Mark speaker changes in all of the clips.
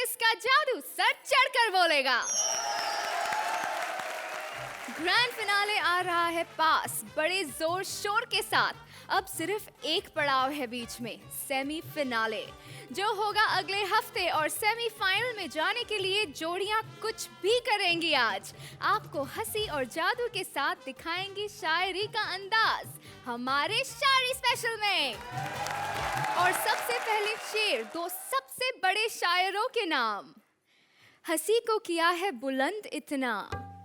Speaker 1: किसका जादू सर चढ़कर बोलेगा। ग्रैंड फिनाले आ रहा है पास बड़े जोर शोर के साथ। अब सिर्फ एक पड़ाव है बीच में, सेमीफिनाले, जो होगा अगले हफ्ते। और सेमीफाइनल में जाने के लिए जोड़ियां कुछ भी करेंगी। आज आपको हंसी और जादू के साथ दिखाएंगी शायरी का अंदाज हमारे शायरी स्पेशल में। और सबसे पहले शेर दो सबसे बड़े शायरों के नाम। हंसी को किया है बुलंद इतना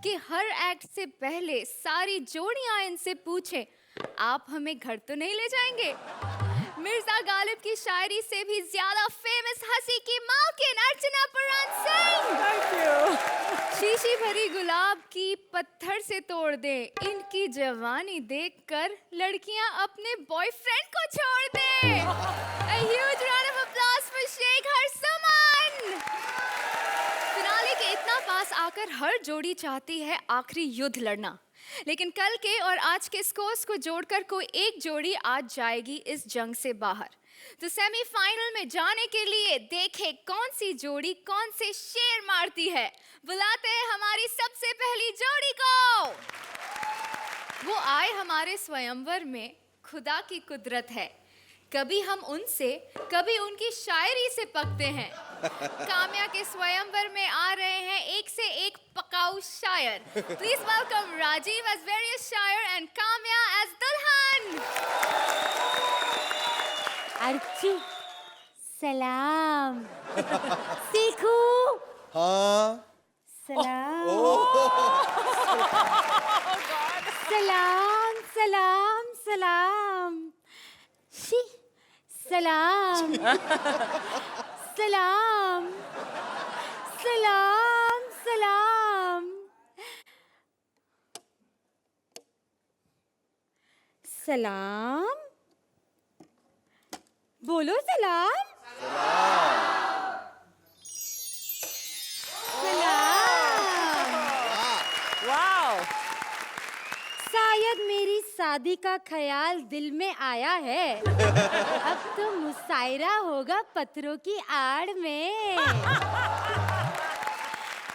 Speaker 1: कि हर एक्ट से पहले सारी जोड़ियां इनसे पूछें, आप हमें घर तो नहीं ले जाएंगे। मिर्जा गालिब की शायरी से भी ज्यादा फेमस हंसी की मालकिन अर्चना पुराण सिंह। शीशी भरी गुलाब की पत्थर से तोड़ दे, इनकी जवानी देखकर लड़कियां अपने बॉयफ्रेंड को छोड़ दे। A huge round of applause for शेख हरसमन। फिनाले के इतना पास आकर हर जोड़ी चाहती है आखिरी युद्ध लड़ना, लेकिन कल के और आज के स्कोर्स को जोड़कर कोई एक जोड़ी आज जाएगी इस जंग से बाहर। तो सेमीफाइनल में जाने के लिए देखें कौन सी जोड़ी कौन से शेर मारती है। बुलाते हैं हमारी सबसे पहली जोड़ी को। वो आए हमारे स्वयंवर में, खुदा की कुदरत है। कभी हम उनसे कभी उनकी शायरी से पकते हैं। काम्या के स्वयंवर में आ रहे हैं एक से एक पकाऊ शायर। Please welcome Rajeev as various शायर एंड काम्या एज दुल्हन।
Speaker 2: अर्ची सलाम। सीखू।
Speaker 3: हाँ।
Speaker 2: सलाम। सलाम सलाम सलाम। शी सलाम। सलाम सलाम सलाम सलाम। बोलो सलाम। सलाम।
Speaker 4: वाओ!
Speaker 2: शायद मेरी शादी का ख्याल दिल में आया है। अब तो मुशायरा होगा पत्थरों की आड़ में।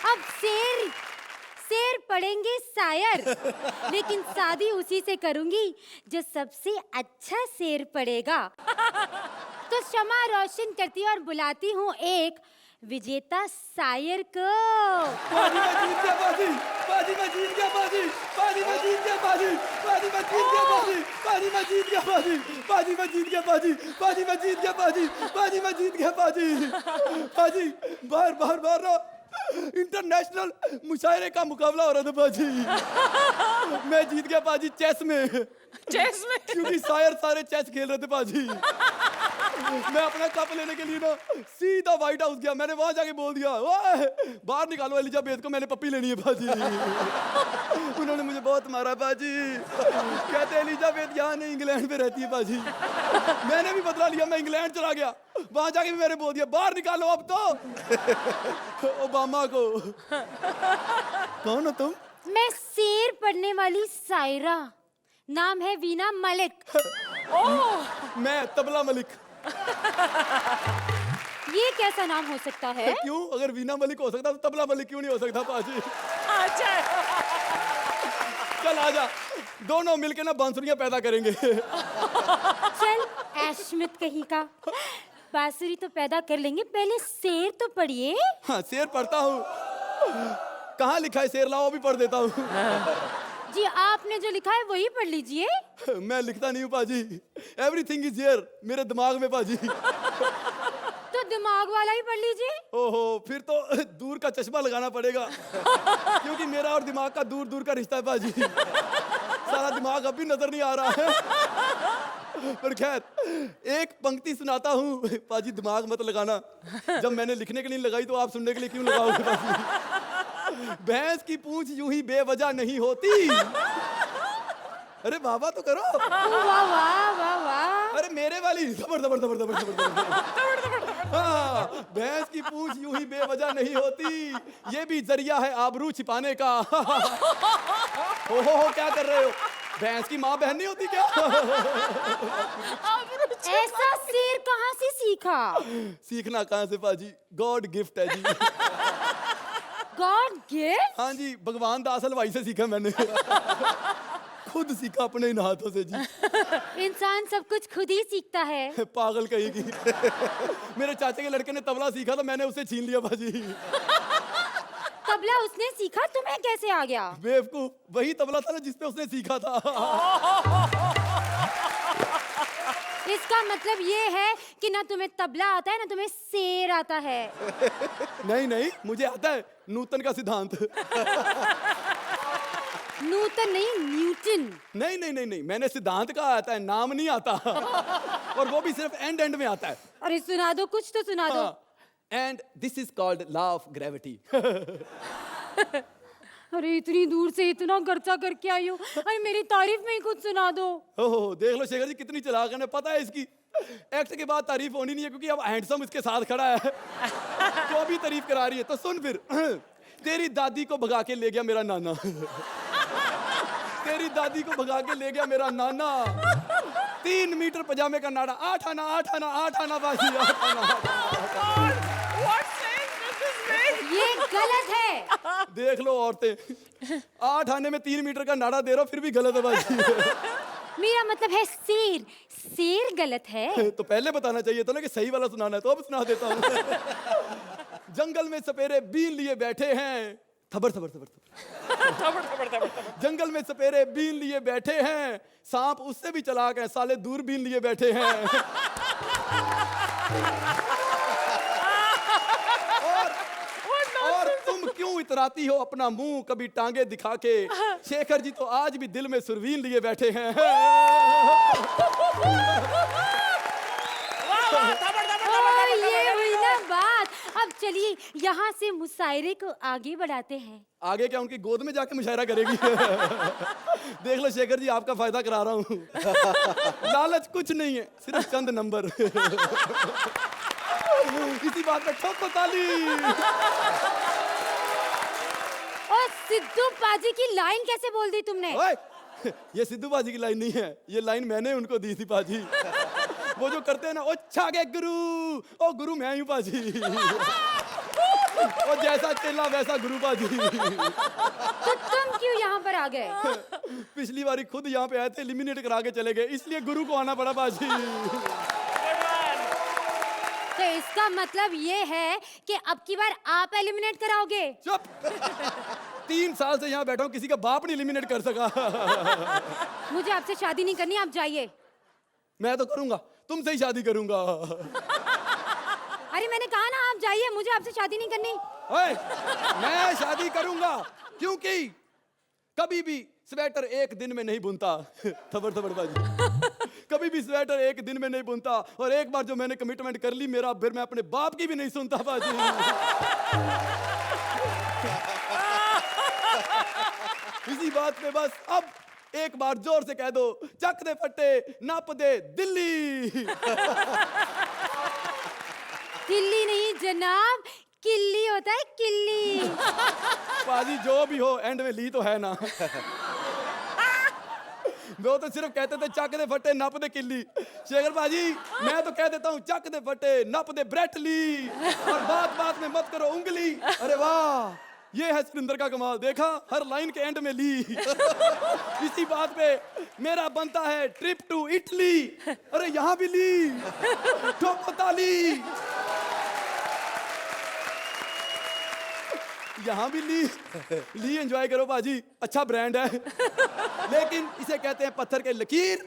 Speaker 2: अब शेर शेर पढ़ेंगे शायर, लेकिन शादी उसी से करूंगी जो सबसे अच्छा शेर पढ़ेगा। तो शमा रोशन करती हूँ और बुलाती हूँ एक विजेता शायर को।
Speaker 3: बाजी में जीत गया बाजी, बाजी में जीत गया बाजी, बाजी में जीत गया बाजी, बाजी में जीत गया बाजी, बाजी में जीत गया बाजी, बाजी में जीत गया बाजी, बाजी में जीत गया बाजी, बाजी में जीत गया बाजी। बाजी बाहर बाहर बाहर ना इंटरनेशनल मुशायरे का मुकाबला हो रहा था बाजी। मैं जीत गया बाजी चेस में।
Speaker 4: चेस में?
Speaker 3: क्योंकि शायर सारे चेस खेल रहे थे बाजी। मैं अपना कप लेने के लिए ना सीधा व्हाइट हाउस गया। मैंने वहां जाके बोल दिया, ओए बाहर निकालो एलिजाबेथ को, मैंने पप्पी लेनी है बाजी। उन्होंने मुझे बहुत मारा बाजी। कहते एलिजाबेथ यहाँ नहीं इंग्लैंड में रहती है बाजी। मैंने भी बदला लिया, मैं इंग्लैंड चला गया। वहां जाके भी मैंने बोल दिया बाहर निकालो अब तो ओबामा को। कौन हो तुम?
Speaker 2: मैं शेर पढ़ने वाली शायरा, नाम है वीना मलिक।
Speaker 4: ओह!
Speaker 3: मैं तबला मलिक।
Speaker 2: ये कैसा नाम हो सकता है?
Speaker 3: क्यों? अगर वीना मलिक हो सकता तो तबला मलिक क्यों नहीं हो सकता बाजी?
Speaker 4: अच्छा।
Speaker 3: चल आजा, दोनों मिलके ना बांसुरियां पैदा करेंगे।
Speaker 2: चल ऐशमित कहीं का, बांसुरी तो पैदा कर लेंगे, पहले शेर तो पढ़िए।
Speaker 3: हाँ शेर पढ़ता हूँ। कहाँ लिखा है शेर? लाओ अभी पढ़ देता हूँ।
Speaker 2: जी आपने जो लिखा है वही पढ़ लीजिए।
Speaker 3: मैं लिखता नहीं हूँ पाजी। एवरीथिंग इज हियर, मेरे दिमाग में पाजी।
Speaker 2: तो दिमाग वाला ही पढ़ लीजिए।
Speaker 3: ओहो, फिर तो दूर का चश्मा लगाना पड़ेगा। क्योंकि मेरा और दिमाग का दूर दूर का रिश्ता है पाजी। सारा दिमाग अभी नजर नहीं आ रहा है। पर खैर एक पंक्ति सुनाता हूँ पाजी, दिमाग मत लगाना। जब मैंने लिखने के लिए लगाई तो आप सुनने के लिए क्यों लगाओगे पाजी? भैंस की पूंछ यूं ही बेवजह नहीं होती। अरे बाबा तो करो।
Speaker 2: वाह वाह वाह वाह।
Speaker 3: अरे मेरे वाली दबर दबर दबर दबर दबर दबर। हाँ, भैंस की पूंछ यूं ही बेवजह नहीं होती, ये भी जरिया है आबरू छिपाने का। हो क्या कर रहे हो? भैंस की माँ बहन नहीं होती क्या?
Speaker 4: आबरू
Speaker 2: ऐसा शेर कहाँ से सीखा?
Speaker 3: सीखना कहाँ से पाजी, गॉड गिफ्ट है जी।
Speaker 2: God gift?
Speaker 3: हाँ जी, भगवान दास हलवाई से सीखा मैंने। खुद सीखा अपने इन हाथों से जी।
Speaker 2: इंसान सब कुछ खुद ही सीखता है।
Speaker 3: पागल कहेगी। मेरे चाचे के लड़के ने तबला सीखा तो मैंने उसे छीन लिया बाजी।
Speaker 2: तबला उसने सीखा, तुम्हें कैसे आ गया?
Speaker 3: बेवकूफ, वही तबला था ना जिसपे उसने सीखा था।
Speaker 2: इसका मतलब ये है कि ना तुम्हें तबला आता है ना तुम्हें शेर आता है।
Speaker 3: नहीं नहीं, मुझे आता है नूतन का सिद्धांत।
Speaker 2: नूतन नहीं, न्यूटन।
Speaker 3: नहीं नहीं नहीं नहीं, मैंने सिद्धांत का आता है, नाम नहीं आता। और वो भी सिर्फ एंड एंड में आता है।
Speaker 2: अरे सुना दो, कुछ तो सुना दो।
Speaker 3: And this is called law of gravity.
Speaker 2: अरे इतनी दूर से इतना खर्चा करके आई हो, अरे मेरी तारीफ में ही कुछ सुना दो।
Speaker 3: ओह देख लो शेखर जी कितनी चालाक है, पता है इसकी एक्ट के बाद तारीफ होनी नहीं है क्योंकि अब हैंडसम इसके साथ खड़ा है। तो अभी तारीफ करा रही है, तो सुन फिर। तेरी दादी को भगा के ले गया मेरा नाना। तेरी दादी को भगा के ले गया मेरा नाना। 3 मीटर पजामे का नाड़ा, 8 आना 8 आना 8 आना बाजी, 8 आना।
Speaker 4: What sense does this make?
Speaker 2: ये गलत है।
Speaker 3: देख लो औरतें, 8 आने में 3 मीटर का नाड़ा दे रहा हो फिर भी गलत है बाजी।
Speaker 2: मेरा मतलब है शेर, शेर गलत है।
Speaker 3: तो पहले बताना चाहिए था ना कि सही वाला सुनाना है, तो अब सुना देता हूँ। जंगल में सपेरे बीन लिए बैठे हैं, थबर थबर थबर थबर। जंगल में सपेरे बीन लिए बैठे हैं, सांप उससे भी चालाक है, साले दूर बीन लिए बैठे हैं। और तुम क्यों इतराती हो अपना मुंह कभी टांगे दिखा के, शेखर जी तो आज भी दिल में सुरवीन लिए बैठे हैं।
Speaker 2: ये हुई ना बात। अब चलिए यहाँ से मुशायरे को आगे बढ़ाते हैं।
Speaker 3: आगे क्या उनकी गोद में जाके मुशायरा करेगी? देख लो शेखर जी, आपका फायदा करा रहा हूँ। लालच कुछ नहीं है, सिर्फ चंद नंबर। इसी बात पे ठोको ताली।
Speaker 2: और सिद्धू पाजी की लाइन कैसे बोल दी तुमने?
Speaker 3: ओए, ये सिद्धू पाजी की लाइन नहीं है, ये लाइन मैंने उनको दी थी पाजी। वो जो करते हैं ना, ओ छागे गुरु, ओ गुरु मैं हूँ पाजी। ओ जैसा चेला वैसा गुरु पाजी।
Speaker 2: तो तुम क्यों यहाँ पर आ गए?
Speaker 3: पिछली बारी खुद यहाँ पे आए थे, एलिमिनेट करा के चले गए, इसलिए गुरु को आना पड़ा पाजी।
Speaker 2: तो इसका मतलब ये है कि अब की बार आप एलिमिनेट कराओगे?
Speaker 3: चुप। 3 साल से यहाँ बैठा हूँ, किसी का बाप नहीं एलिमिनेट कर सका।
Speaker 2: मुझे आपसे शादी नहीं करनी, आप जाइए।
Speaker 3: मैं तो करूंगा, तुमसे ही शादी करूंगा।
Speaker 2: अरे मैंने कहा ना आप जाइए, मुझे आपसे शादी नहीं करनी।
Speaker 3: ओए, मैं शादी करूंगा क्योंकि कभी भी स्वेटर एक दिन में नहीं बुनता। थबर थबर बाजी। कभी भी स्वेटर एक दिन में नहीं बुनता, और एक बार जो मैंने कमिटमेंट कर ली, मेरा फिर मैं अपने बाप की भी नहीं सुनता बाजी। इसी बात पे बस अब एक बार जोर से कह दो, चक दे फट्टे नाप दे दिल्ली।
Speaker 2: दिल्ली नहीं जनाब, किल्ली होता है, किल्ली।
Speaker 3: बाजी जो भी हो, एंड में ली तो है ना। वो तो सिर्फ कहते थे चक दे फट्टे नप दे किल्ली। शेखर बाजी, मैं तो कह देता हूँ चक दे फट्टे नप दे ब्रेटली, और बात बात में मत करो उंगली। अरे वाह, ये है सुरिंदर का कमाल, देखा हर लाइन के एंड में ली। इसी बात पे मेरा बनता है ट्रिप टू इटली। अरे यहाँ भी ली, ठोको ताली। यहाँ भी ली एंजॉय करो बाजी, अच्छा ब्रांड है। लेकिन इसे कहते हैं पत्थर के लकीर।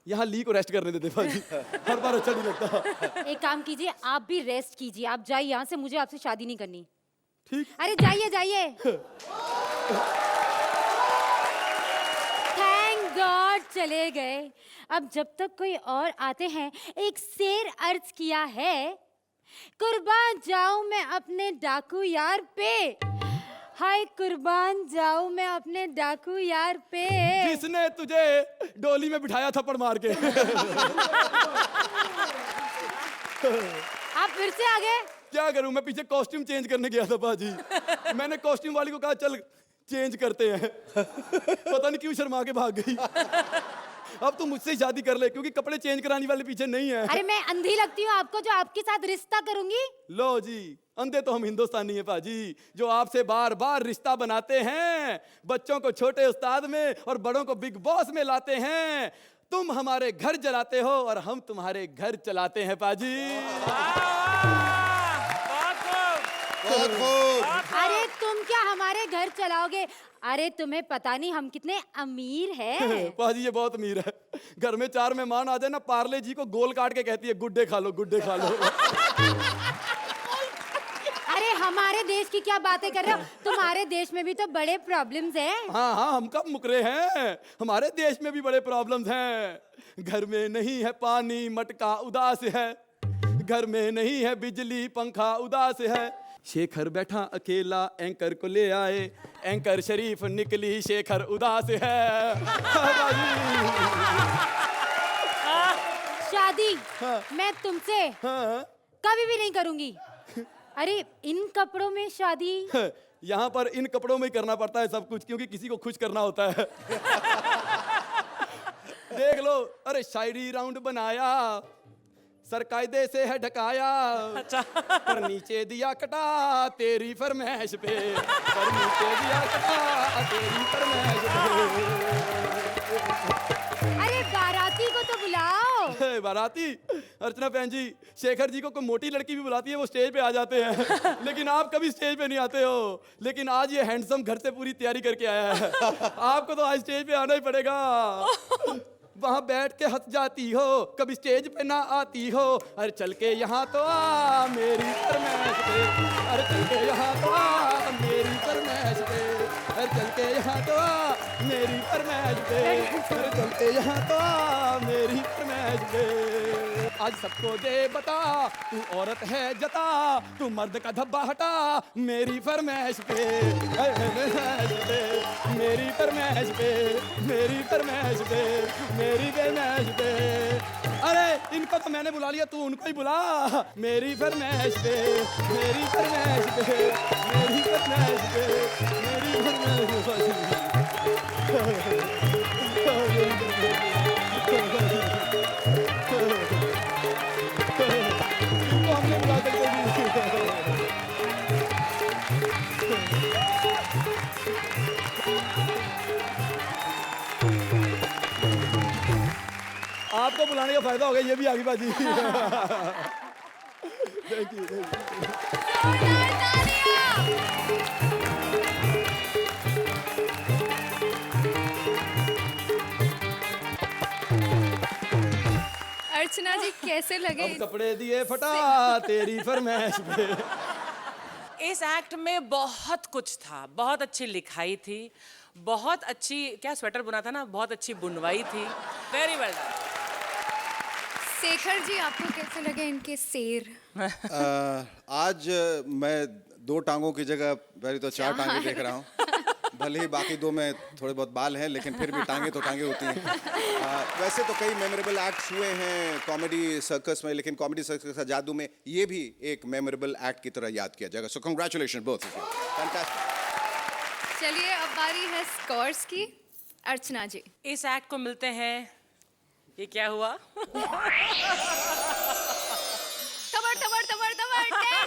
Speaker 3: यहाँ ली को रेस्ट करने देते बाजी, हर बार अच्छा नहीं लगता।
Speaker 2: एक काम कीजिए, आप भी रेस्ट कीजिए, आप जाइए यहाँ से, मुझे आपसे शादी नहीं करनी।
Speaker 3: ठीक।
Speaker 2: अरे जाइए जाइए। थैंक गॉड चले गए। अब जब तक कोई और आते हैं, एक शेर अर्ज किया है, कुर्बान जाऊं मैं अपने डाकू यार पे, हाय कुर्बान जाऊं मैं अपने डाकू यार पे,
Speaker 3: जिसने तुझे डोली में बिठाया थप्पड़ मार के।
Speaker 2: आप फिर से आ गए?
Speaker 3: क्या करूं, मैं पीछे कॉस्ट्यूम चेंज करने गया था बाजी। मैंने कॉस्ट्यूम वाली को कहा चल चेंज करते हैं। पता नहीं क्यों शर्मा के भाग गई। अब तू मुझसे ही शादी कर ले, क्योंकि कपड़े चेंज कराने वाले पीछे नहीं है।
Speaker 2: अरे मैं अंधी लगती हूँ आपको जो आपके साथ रिश्ता करूंगी?
Speaker 3: लो जी, अंधे तो हम हिंदुस्तानी हैं पाजी, जो आपसे बार बार रिश्ता बनाते हैं, बच्चों को छोटे उस्ताद में और बड़ों को बिग बॉस में लाते हैं। तुम हमारे घर जलाते हो और हम तुम्हारे घर चलाते हैं पाजी।
Speaker 5: बहुत खूब।
Speaker 2: अरे तुम क्या हमारे घर चलाओगे? अरे तुम्हें पता नहीं हम कितने अमीर हैं।
Speaker 3: पाजी ये बहुत अमीर है, घर में 4 मेहमान आ जाए ना, पार्ले जी को गोल काट के कहती है गुड्डे खा लो, गुड्डे खा लो।
Speaker 2: अरे हमारे देश की क्या बातें कर रहे हो? तुम्हारे देश में भी तो बड़े प्रॉब्लम्स हैं।
Speaker 3: हाँ हाँ, हम कब मुकरे हैं, हमारे देश में भी बड़े प्रॉब्लम्स हैं। घर में नहीं है पानी, मटका उदास है, घर में नहीं है बिजली, पंखा उदास है। शेखर बैठा अकेला, एंकर को ले आए, एंकर शरीफ निकली, शेखर उदास है।
Speaker 2: शादी
Speaker 3: हाँ।
Speaker 2: मैं तुमसे
Speaker 3: हाँ,
Speaker 2: कभी भी नहीं करूंगी। अरे इन कपड़ों में शादी?
Speaker 3: यहाँ पर इन कपड़ों में ही करना पड़ता है सब कुछ, क्योंकि किसी को खुश करना होता है। देख लो, अरे शायरी राउंड बनाया, सर कायदे से है ढकाया, पर नीचे दिया कटा तेरी फरमाइश पे, पर नीचे दिया कटा तेरी फरमाइश पे।
Speaker 2: अरे बाराती को तो बुलाओ।
Speaker 3: बाराती? अर्चना बहन जी, शेखर जी को कोई मोटी लड़की भी बुलाती है, वो स्टेज पे आ जाते हैं, लेकिन आप कभी स्टेज पे नहीं आते हो। लेकिन आज ये हैंडसम घर से पूरी तैयारी करके आया है, आपको तो आज स्टेज पे आना ही पड़ेगा। वहाँ बैठ के हंस जाती हो, कभी स्टेज पे ना आती हो, अरे चल के यहाँ तो आ मेरी फरमाइश पे, अरे चल के यहाँ तो आ मेरी फरमाइश पे, अरे चल के यहाँ तो आ मेरी फरमाइश पे, अरे चल के यहाँ तो आ मेरी फरमाइश पे। आज सबको दे बता, तू औरत है जता, तू मर्द का धब्बा हटा मेरी फरमाइश पे, मेरी फरमाइश पे, मेरी फरमाइश पे, मेरी फरमाइश पे। अरे इनको तो मैंने बुला लिया, तू उनको ही बुला। मेरी फरमाइश पे, मेरी फरमाइश पे, मेरी फरमाइश पे, मेरी फरमाइश हमने बुला सकते आपको बुलाने का फायदा हो गया, ये भी आगे बाजी। थैंक यू,
Speaker 1: अर्चना जी कैसे लगे?
Speaker 3: अब कपड़े दिए फटा तेरी फरमाइश पे।
Speaker 4: इस एक्ट में बहुत कुछ था, बहुत अच्छी लिखाई थी, बहुत अच्छी, क्या स्वेटर बुना था ना, बहुत अच्छी बुनवाई थी। Very well done.
Speaker 1: Shekhar ji आपको कैसे लगे इनके शेर?
Speaker 5: आज मैं 2 टांगों की जगह पहले तो 4 टांगे देख रहा हूँ। भले ही बाकी 2 में थोड़े बहुत बाल हैं, लेकिन फिर भी टांगे तो टांगे होती हैं। वैसे तो कई मेमोरेबल एक्ट्स हुए हैं कॉमेडी सर्कस में, लेकिन कॉमेडी सर्कस का जादू में ये भी एक मेमोरेबल एक्ट की तरह याद किया जाएगा। So congratulation both of you, fantastic.
Speaker 1: चलिए अब बारी है स्कोर्स की। अर्चना जी
Speaker 4: इस एक्ट को मिलते हैं, ये क्या हुआ?
Speaker 1: तबड़ तबड़ तबड़ तबड़ 10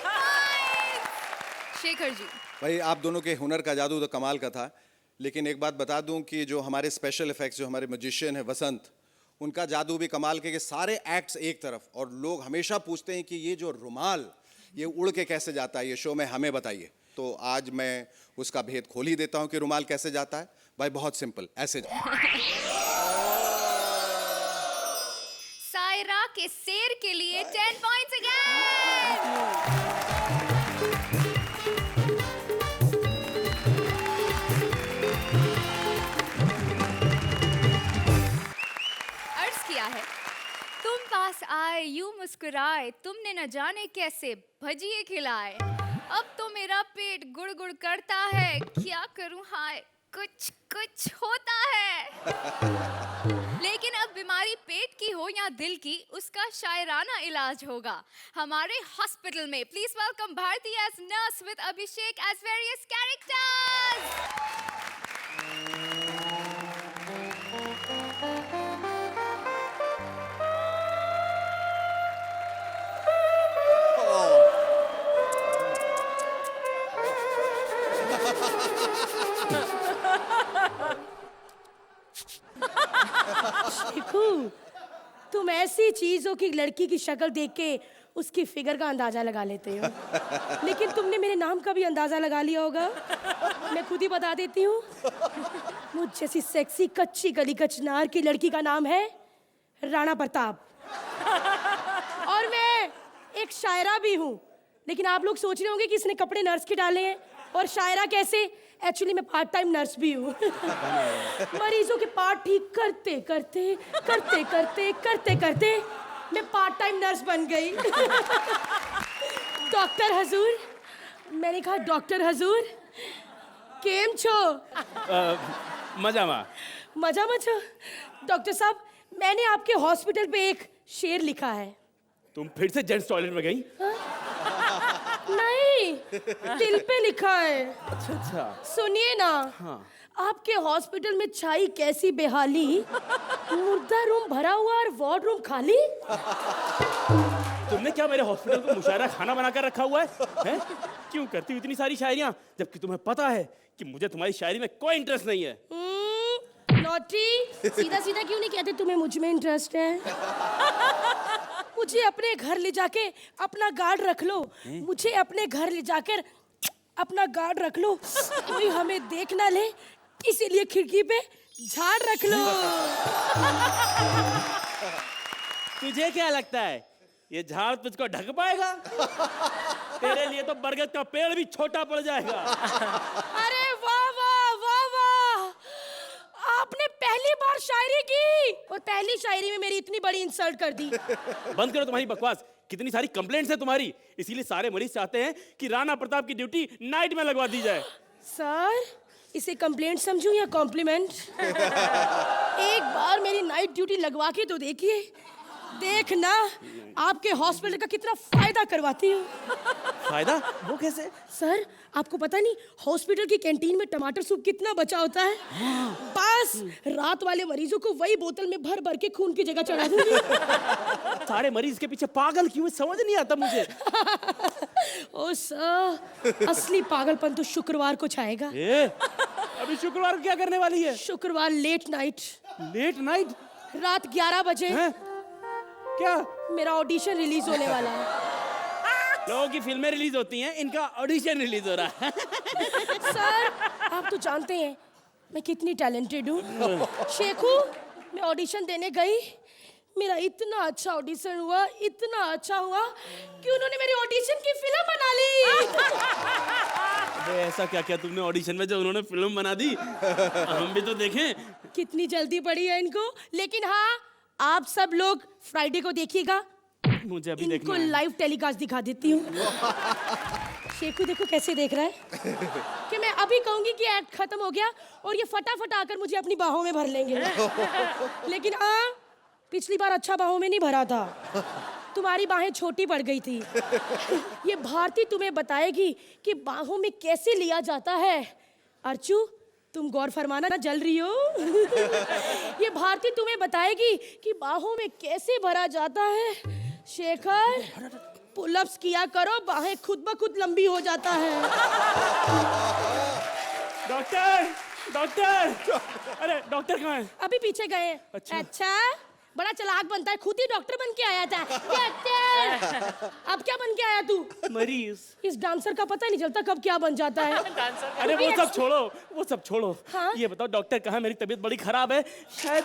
Speaker 1: पॉइंट्स। शेखर जी
Speaker 5: भाई आप दोनों के हुनर का जादू तो कमाल का था, लेकिन एक बात बता दूं कि जो हमारे स्पेशल इफेक्ट्स, जो हमारे मैजिशियन है वसंत, उनका जादू भी कमाल के, कि सारे एक्ट्स एक तरफ, और लोग हमेशा पूछते हैं कि ये जो रुमाल ये उड़ के कैसे जाता है, ये शो में हमें बताइए। तो आज मैं उसका भेद खोल ही देता हूं कि रुमाल कैसे जाता है। भाई बहुत सिंपल, ऐसे
Speaker 1: सायरा के शेर के लिए 10 पॉइंट्स अगेन। किया है, तुम पास आए यूं मुस्कुराए, तुमने न जाने कैसे भजिए खिलाए, अब तो मेरा पेट गुड़ गुड़ करता है, क्या करूं हाय कुछ कुछ होता है। लेकिन अब बीमारी पेट की हो या दिल की, उसका शायराना इलाज होगा हमारे हॉस्पिटल में। Please welcome Bharti as nurse with Abhishek as various characters.
Speaker 6: ऐसी चीजों की लड़की की शक्ल देख के उसकी फिगर का अंदाजा लगा लेते हो। लेकिन तुमने मेरे नाम का भी अंदाजा लगा लिया होगा। मैं खुद ही बता देती हूँ। मुझ जैसी सेक्सी कच्ची गली कचनार की लड़की का नाम है राणा प्रताप। और मैं एक शायरा भी हूँ। लेकिन आप लोग सोच रहे होंगे कि इसने कपड़े नर्स के डाले हैं और शायरा कैसे। एक्चुअली मैं पार्ट टाइम नर्स भी हूँ। मरीजों के पार्ट ठीक करते करते करते करते करते करते मैं पार्ट टाइम नर्स बन गई। डॉक्टर हजूर, मैंने कहा डॉक्टर हजूर केम छो?
Speaker 3: मजामा।
Speaker 6: मजा मचा। डॉक्टर साहब, मैंने आपके हॉस्पिटल पे एक शेर लिखा है।
Speaker 3: तुम फिर से जेंट्स टॉयलेट में गई?
Speaker 6: नहीं, दिल पे लिखा है।
Speaker 3: अच्छा।
Speaker 6: सुनिए ना।
Speaker 3: हाँ।
Speaker 6: आपके हॉस्पिटल में छाई कैसी बेहाली, मुर्दा रूम भरा हुआ और वार्ड रूम खाली।
Speaker 3: तुमने क्या मेरे हॉस्पिटल को मुशायरा खाना बनाकर रखा हुआ है? क्यों करती हो इतनी सारी शायरियां जबकि तुम्हें पता है कि मुझे तुम्हारी शायरी में कोई इंटरेस्ट नहीं है?
Speaker 6: नॉटी, सीधा सीधा क्यों नहीं कहते तुम्हें मुझ में इंटरेस्ट है? मुझे अपने घर ले जाके अपना गार्ड रख लो। मुझे अपने घर ले जाकर अपना गार्ड रख लो। कोई हमें देख ना ले, इसीलिए खिड़की पे झाड़ रख लो।
Speaker 3: तुझे क्या लगता है ये झाड़ तुझको ढक पाएगा? तेरे लिए तो बरगद का पेड़ भी छोटा पड़ जाएगा।
Speaker 6: अरे वाह वाह वाह वाह, आपने पहली बार शायरी की और पहली शायरी में मेरी इतनी बड़ी इंसल्ट कर दी।
Speaker 3: बंद करो तुम्हारी बकवास। कितनी सारी कंप्लेंट्स है तुम्हारी, इसीलिए सारे मरीज चाहते हैं कि राणा प्रताप की ड्यूटी नाइट में लगवा दी जाए।
Speaker 6: सर, इसे कंप्लेंट समझूं या कॉम्प्लीमेंट? एक बार मेरी नाइट ड्यूटी लगवा के तो देखिए, देखना आपके हॉस्पिटल का कितना फायदा करवाती हूँ।
Speaker 3: फायदा? वो कैसे?
Speaker 6: सर, आपको पता नहीं हॉस्पिटल की कैंटीन में टमाटर सूप कितना बचा होता है? बस रात वाले मरीजों को वही बोतल में भर भर के खून की जगह चढ़ा दूंगी।
Speaker 3: सारे मरीज के पीछे पागल क्यों है, समझ नहीं आता मुझे।
Speaker 6: ओ सर, असली पागलपन तो शुक्रवार को छाएगा।
Speaker 3: अभी शुक्रवार को क्या करने वाली है?
Speaker 6: शुक्रवार लेट नाइट।
Speaker 3: Late night?
Speaker 6: रात 11 बजे
Speaker 3: हैं? क्या?
Speaker 6: मेरा ऑडिशन रिलीज होने वाला है।
Speaker 3: लोगों की फिल्में रिलीज होती हैं, इनका ऑडिशन रिलीज हो रहा है।
Speaker 6: सर, आप तो जानते हैं मैं कितनी टैलेंटेड हूँ। शेखू, मैं ऑडिशन देने गई, मेरा इतना अच्छा ऑडिशन हुआ, इतना अच्छा हुआ कि उन्होंने मेरी ऑडिशन की फिल्म बना ली।
Speaker 3: अबे ऐसा क्या क्या तुमने ऑडिशन में जो उन्होंने फिल्म बना दी? हम भी तो देखें।
Speaker 6: कितनी जल्दी पड़ी है इनको। लेकिन हाँ, आप सब लोग फ्राइडे को देखिएगा।
Speaker 3: मुझे अभी
Speaker 6: इनको
Speaker 3: देखना है।
Speaker 6: लाइव टेलीकास्ट दिखा देती हूँ। शेखू देखो कैसे देख रहा है कि मैं अभी कहूंगी कि एक्ट खत्म हो गया और ये फटाफट आकर मुझे अपनी बाहों में भर लेंगे। लेकिन पिछली बार अच्छा बाहों में नहीं भरा था, तुम्हारी बाहें छोटी पड़ गई थी। ये भारती तुम्हें बताएगी कि बाहों में कैसे लिया जाता है। अर्चू, तुम गौर फरमाना, ना जल रही हो। ये भारती तुम्हें बताएगी कि बाहों में कैसे भरा जाता है। शेखर, पुलअप्स किया करो, बाहें खुद ब खुद लंबी हो जाता है।
Speaker 3: डॉक्टर, डॉक्टर, अरे डॉक्टर कहाँ है?
Speaker 6: अभी पीछे गए। अच्छा, बड़ा चालाक बनता है, खुद ही डॉक्टर बन के आया था। डॉक्टर, अब क्या बन के आया तू?
Speaker 3: मरीज।
Speaker 6: इस डांसर का पता नहीं चलता कब क्या बन जाता है।
Speaker 3: अरे वो सब छोड़ो, वो सब छोड़ो।
Speaker 6: हाँ?
Speaker 3: ये बताओ डॉक्टर कहाँ? मेरी तबीयत बड़ी खराब है, शायद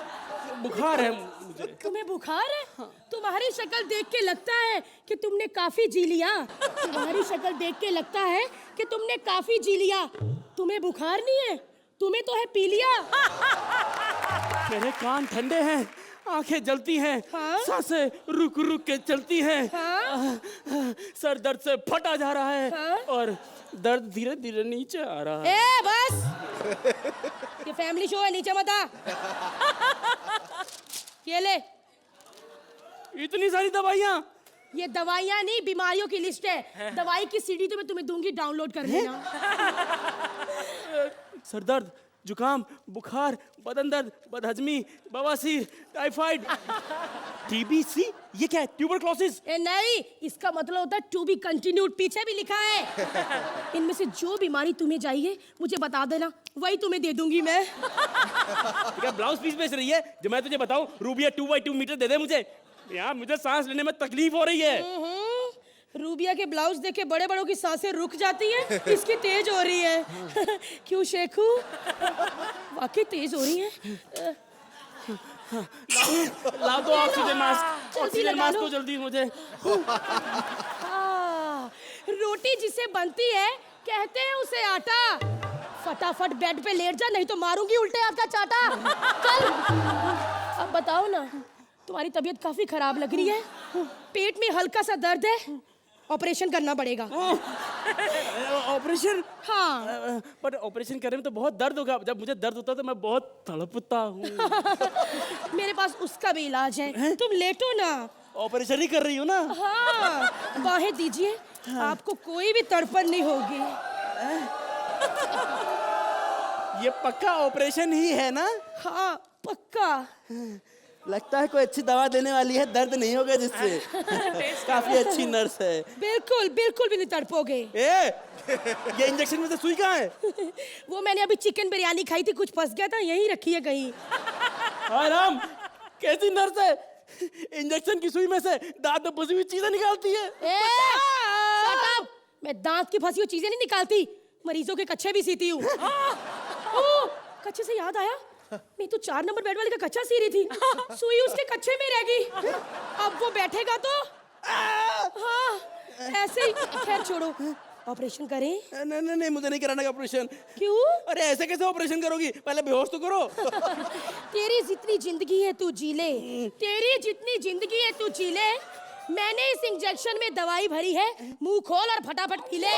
Speaker 3: बुखार है मुझे।
Speaker 6: तुम्हें बुखार है? हाँ। तुम्हारी शक्ल देख के लगता है कि तुमने काफी जी लिया। तुम्हारी शक्ल देख के लगता है कि तुमने काफी जी लिया। तुम्हें बुखार नहीं है, तुम्हें तो है पीलिया।
Speaker 3: मेरे कान ठंडे हैं, आंखें जलती हैं,
Speaker 6: हाँ?
Speaker 3: सांसें रुक रुक के चलती हैं,
Speaker 6: हाँ?
Speaker 3: सर दर्द से फटा जा रहा है,
Speaker 6: हाँ?
Speaker 3: और दर्द धीरे धीरे नीचे आ रहा है।
Speaker 6: ए बस, ये फैमिली शो है, नीचे मत आ। ये ले,
Speaker 3: इतनी सारी दवाइयाँ?
Speaker 6: ये दवाइयाँ नहीं, बीमारियों की लिस्ट है। दवाई की सीडी तो मैं तुम्हें दूंगी, डाउनलोड कर लेना।
Speaker 3: सर दर्द, जुकाम, बुखार, बदन दर्द, बदहजमी, बवासीर, टाइफाइड, टीबीसी, ये क्या है? ट्यूबरक्लोसिस?
Speaker 6: ए नहीं, इसका मतलब होता है टू बी कंटिन्यूड, पीछे भी लिखा है। इनमें से जो बीमारी तुम्हें चाहिए मुझे बता देना, वही तुम्हें दे दूंगी मैं।
Speaker 3: क्या ब्लाउज पीस बेच रही है जो मैं तुझे बताऊं? रूबिया 2x2 मीटर दे दे मुझे।
Speaker 7: यहाँ मुझे सांस लेने में तकलीफ हो रही है।
Speaker 6: रूबिया के ब्लाउज देख के बड़े बड़ों की सांसें रुक जाती हैं, इसकी तेज हो रही है। क्यों शेखू? वाकई तेज हो रही है।
Speaker 7: ला दो ऑक्सीजन मास्क,
Speaker 6: जल्दी
Speaker 7: ऑक्सीजन
Speaker 6: लगा
Speaker 7: मास्क
Speaker 6: लो।
Speaker 7: को जल्दी मुझे।
Speaker 6: रोटी जिसे बनती है कहते हैं उसे आटा। फटाफट बेड पे लेट जा, नहीं तो मारूंगी उल्टे हाथ का चाटा। चल अब बताओ ना, तुम्हारी तबीयत काफी खराब लग रही है, पेट में हल्का सा दर्द है, ऑपरेशन करना पड़ेगा।
Speaker 7: ऑपरेशन?
Speaker 6: हाँ।
Speaker 7: पर ऑपरेशन करने में तो बहुत दर्द होगा। जब मुझे दर्द होता है तो मैं बहुत तड़पता हूँ।
Speaker 6: मेरे पास उसका भी इलाज है, तुम लेटो ना।
Speaker 7: ऑपरेशन ही कर रही हो ना?
Speaker 6: हाँ, बाहें दीजिए, आपको कोई भी तड़पन नहीं होगी।
Speaker 7: ये पक्का ऑपरेशन ही है ना?
Speaker 6: हाँ पक्का।
Speaker 7: लगता है कोई अच्छी दवा देने वाली है, दर्द नहीं होगा जिससे। काफी अच्छी नर्स है।
Speaker 6: बिल्कुल बिल्कुल भी नहीं तड़पोगे।
Speaker 7: ए, ये इंजेक्शन में से सुई कहाँ है?
Speaker 6: वो मैंने अभी चिकन बिरयानी खाई थी, कुछ फंस गया था, यहीं रखी है कहीं।
Speaker 7: हाय राम, कैसी नर्स है? इंजेक्शन की सुई में से दांत में फंसी हुई चीजें निकालती है।
Speaker 6: Shut up! मैं दांत की फंसी हुई चीजें नहीं निकालती, मरीजों के कच्चे भी सीती हूँ। ओह, कच्चे से याद आया, मैं तो 4 नंबर बेड वाले का कच्चा सी रही थी, सुई उसके कच्चे में रह गई। अब वो बैठेगा तो हाँ ऐसे ही। खैर छोड़ो, ऑपरेशन करें?
Speaker 7: नहीं नहीं, मुझे नहीं कराना का ऑपरेशन।
Speaker 6: क्यों?
Speaker 7: अरे ऐसे कैसे ऑपरेशन करोगी? पहले बेहोश तो करो।
Speaker 6: तेरी जितनी जिंदगी है तू जी ले, तेरी जितनी जिंदगी है तू जी ले। मैंने इस इंजेक्शन में दवाई भरी है, मुंह खोल और फटाफट पी ले।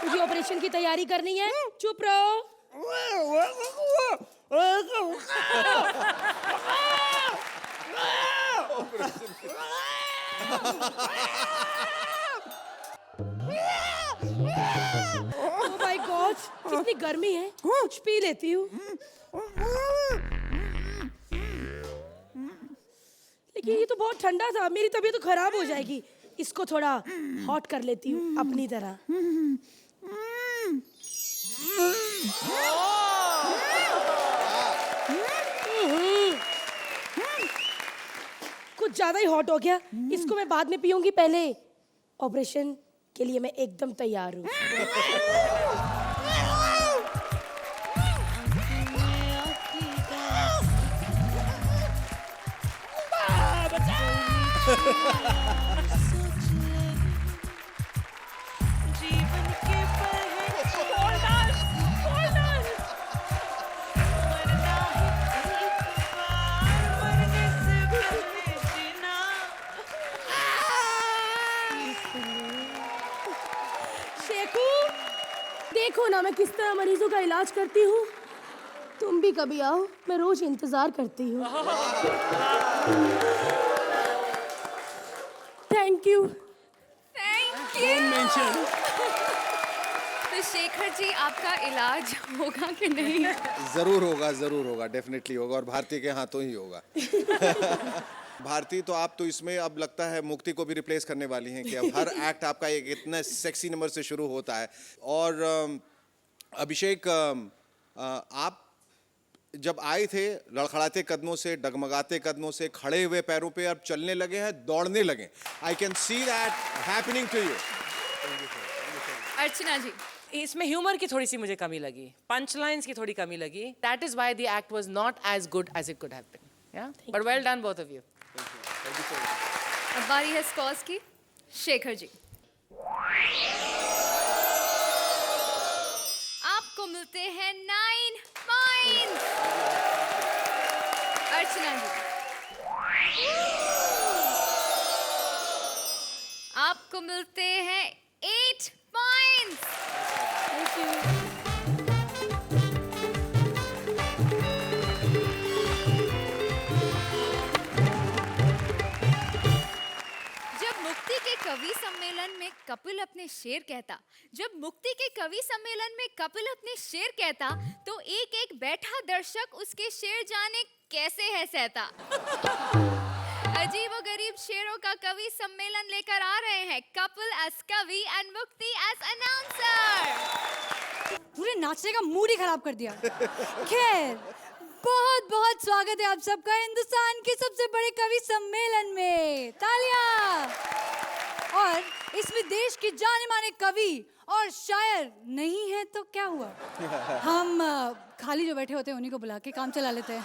Speaker 6: तुझे ऑपरेशन की तैयारी करनी है, चुप रहो। ओह माय गॉड, कितनी गर्मी है, कुछ पी लेती हूँ। लेकिन ये तो बहुत ठंडा था, मेरी तबीयत तो खराब हो जाएगी। इसको थोड़ा हॉट कर लेती हूँ अपनी तरह। कुछ ज्यादा ही हॉट हो गया, इसको मैं बाद में पीऊंगी, पहले ऑपरेशन के लिए मैं एकदम तैयार हूँ।
Speaker 4: जीवन के पहले hold on, मरना है एक बार, मरने से पहले जीना।
Speaker 6: शेखू, देखो ना मैं किस तरह मरीजों का इलाज करती हूँ। तुम भी कभी आओ, मैं रोज इंतजार करती हूँ। Thank you.
Speaker 1: Thank you. तो शेखर जी, आपका इलाज होगा कि नहीं?
Speaker 5: जरूर होगा, डेफिनेटली होगा, और भारती के हाथों ही होगा। भारती, तो आप तो इसमें अब लगता है मुक्ति को भी रिप्लेस करने वाली हैं कि अब हर एक्ट आपका एक इतने सेक्सी नंबर से शुरू होता है। और अभिषेक, आप जब आए थे लड़खड़ाते कदमों से, डगमगाते कदमों से, खड़े हुए पैरों पे अब चलने लगे हैं, दौड़ने लगे। I can see that happening to you.
Speaker 1: Archana ji,
Speaker 4: इसमें ह्यूमर की थोड़ी सी मुझे कमी लगी, पंच लाइन्स की थोड़ी कमी लगी। That is why the act was not as good as it could have been. Yeah but well done both of you.
Speaker 1: अब बारी है स्कॉर्स की। शेखर जी, आपको मिलते हैं 9 पॉइंट्स। अर्चना जी, आपको मिलते हैं 8 पॉइंट्स।
Speaker 6: Thank you.
Speaker 1: जब मुक्ति के कवि सम्मेलन में कपिल अपने शेर कहता, तो एक एक बैठा दर्शक उसके शेर जाने कैसे है सहता। अजीब और गरीब शेरों का कवि सम्मेलन लेकर आ रहे हैं कपिल एज कवि एंड मुक्ति एज अनाउंसर।
Speaker 2: पूरे नाचने का मूड ही खराब कर दिया। खैर, बहुत बहुत स्वागत है आप सबका हिंदुस्तान के सबसे बड़े कवि सम्मेलन में। तालियां। और इसमें देश के जाने माने कवि और शायर नहीं है तो क्या हुआ, हम खाली जो बैठे होते हैं उन्हीं को बुला के काम चला लेते हैं।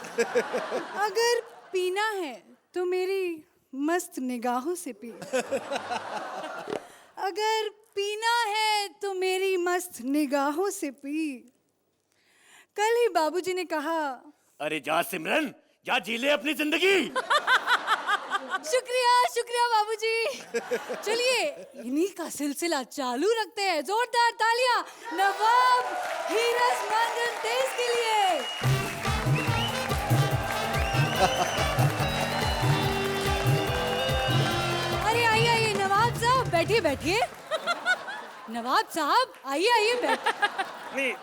Speaker 2: अगर पीना है तो मेरी मस्त निगाहों से पी, अगर पीना है तो मेरी मस्त निगाहों से पी। कल ही बाबूजी ने कहा,
Speaker 7: अरे जा सिमरन, जा जी ले अपनी जिंदगी।
Speaker 2: शुक्रिया शुक्रिया बाबूजी। चलिए इन्हीं का सिलसिला चालू रखते हैं। जोरदार तालियां नवाब हीरस मंजन तेज के लिए। अरे आइए आइए नवाब साहब, बैठिए बैठिए। नवाब साहब आइए आइए
Speaker 7: नहीं,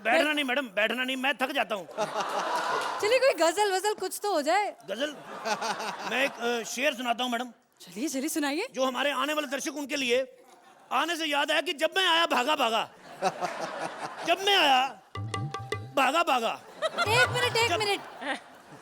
Speaker 7: बैठना नहीं मैडम, बैठना नहीं, मैं थक जाता हूँ।
Speaker 2: चलिए कोई गजल वजल कुछ तो हो जाए।
Speaker 7: गजल? मैं एक शेर सुनाता हूँ मैडम।
Speaker 2: चलिए चलिए सुनाइए।
Speaker 7: जो हमारे आने वाले दर्शक, उनके लिए। आने से याद आया कि जब मैं आया भागा भागा, जब मैं आया भागा भागा।
Speaker 2: एक मिनट,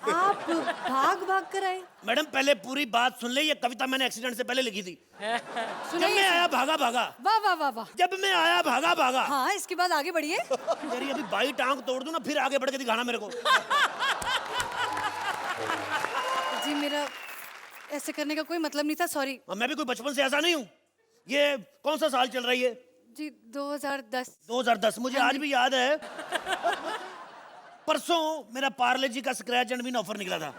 Speaker 2: आप भाग भाग कर आए?
Speaker 7: मैडम पहले पूरी बात सुन ले, ये कविता मैंने एक्सीडेंट से पहले लिखी थी। जब मैं आया भागा भागा,
Speaker 2: वाह वाह वाह वाह।
Speaker 7: जब मैं आया भागा भागा।
Speaker 2: हाँ इसके बाद आगे बढ़िए।
Speaker 7: तेरी अभी बाई टांग तोड़ दूं ना, फिर आगे बढ़ के दिखाना मेरे को।
Speaker 2: जी मेरा ऐसे करने का कोई मतलब नहीं था, सॉरी।
Speaker 7: मैं भी कोई बचपन से ऐसा नहीं हूँ। ये कौन सा साल चल रही है?
Speaker 2: जी 2010।
Speaker 7: 2010 मुझे आज भी याद है। परसों मेरा पार्ले जी का स्क्रैच एंड विन ऑफर निकला था।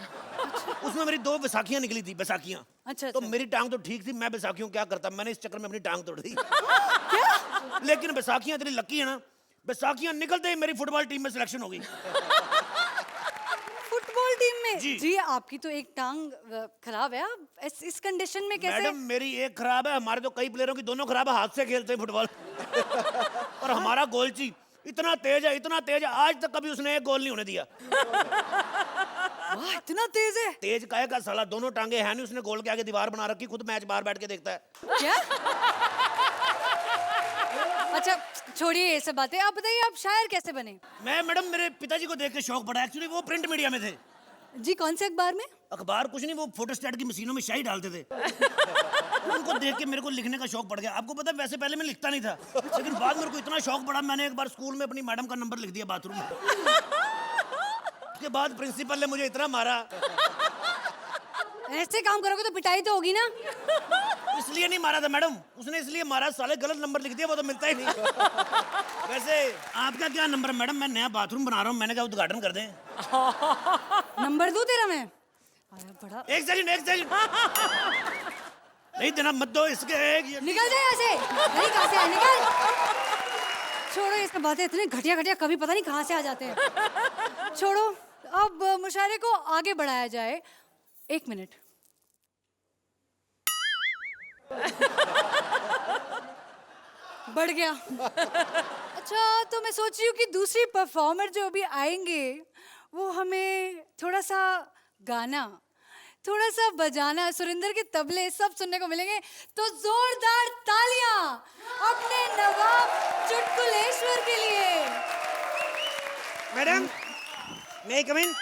Speaker 7: उसमें मेरी 2 बैसाखियां निकली थी, बैसाखियां।
Speaker 2: अच्छा,
Speaker 7: तो
Speaker 2: अच्छा।
Speaker 7: मेरी टांग तो ठीक थी, मैं बैसाखियों क्या करता, मैंने इस चक्कर में अपनी टांग तोड़ दी। क्या? लेकिन बैसाखियां इतनी लकी है ना, बैसाखियां निकलते ही मेरी फुटबॉल टीम में सिलेक्शन हो गई।
Speaker 2: फुटबॉल टीम में?
Speaker 7: जी
Speaker 2: आपकी तो एक टांग खराब है, आप इस कंडीशन में कैसे?
Speaker 7: मैडम मेरी एक खराब है, हमारे तो कई प्लेयरों की दोनों खराब है, हाथ से खेलते हैं फुटबॉल। और हमारा गोलची इतना तेज है, आज तक कभी उसने एक गोल नहीं होने दिया।
Speaker 2: वाह इतना तेज है।
Speaker 7: तेज काहे का साला, दोनों टांगे हैं नहीं, उसने गोल के आगे दीवार बना रखी, खुद मैच बाहर बैठ के देखता है।
Speaker 2: क्या? अच्छा छोड़िए ये सब बातें, आप बताइए आप शायर कैसे बने?
Speaker 7: मैं मैडम मेरे पिताजी को देख के शौक पड़ा, एक्चुअली वो प्रिंट मीडिया में थे।
Speaker 2: जी कौन से अखबार में?
Speaker 7: अखबार कुछ नहीं, वो फोटोस्टेट की मशीनों में शाही डालते थे। उनको देख के मेरे को लिखने का शौक पड़ गया। आपको पता है वैसे पहले मैं लिखता नहीं था, लेकिन बाद मेरे को इतना शौक पड़ा, मैंने एक बार स्कूल में अपनी मैडम का नंबर लिख दिया बाथरूम में। उसके बाद प्रिंसिपल ने मुझे इतना मारा।
Speaker 2: ऐसे काम करोगे तो पिटाई तो होगी ना?
Speaker 7: इसलिए नहीं मारा था मैडम, उसने इसलिए मारा, साले गलत नंबर लिख दिया, वो तो मिलता ही नहीं। वैसे आपका क्या नंबर है मैडम? मैं नया बाथरूम बना रहा हूँ, मैंने कहा उद्घाटन कर दें।
Speaker 2: नंबर दूं तेरा मैं? आया बड़ा।
Speaker 7: एक सेकंड। नहीं देना मत दो, इसके
Speaker 2: निकल जाए यहाँ से। नहीं कहाँ से आए, निकल। छोड़ो ये सब बातें, इतने घटिया घटिया कभी पता नहीं कहाँ से आ जाते हैं। छोड़ो, अब मुशायरे को आगे बढ़ाया जाए। 1 मिनट। बढ़ गया। अच्छा तो मैं सोच रही हूँ कि दूसरी परफॉर्मर जो अभी आएंगे वो हमें थोड़ा सा गाना, थोड़ा सा बजाना, सुरिंदर के तबले सब सुनने को मिलेंगे। तो जोरदार तालियां अपने नवाब चुटकुलेश्वर के लिए।
Speaker 7: मैडम मैं कम इन?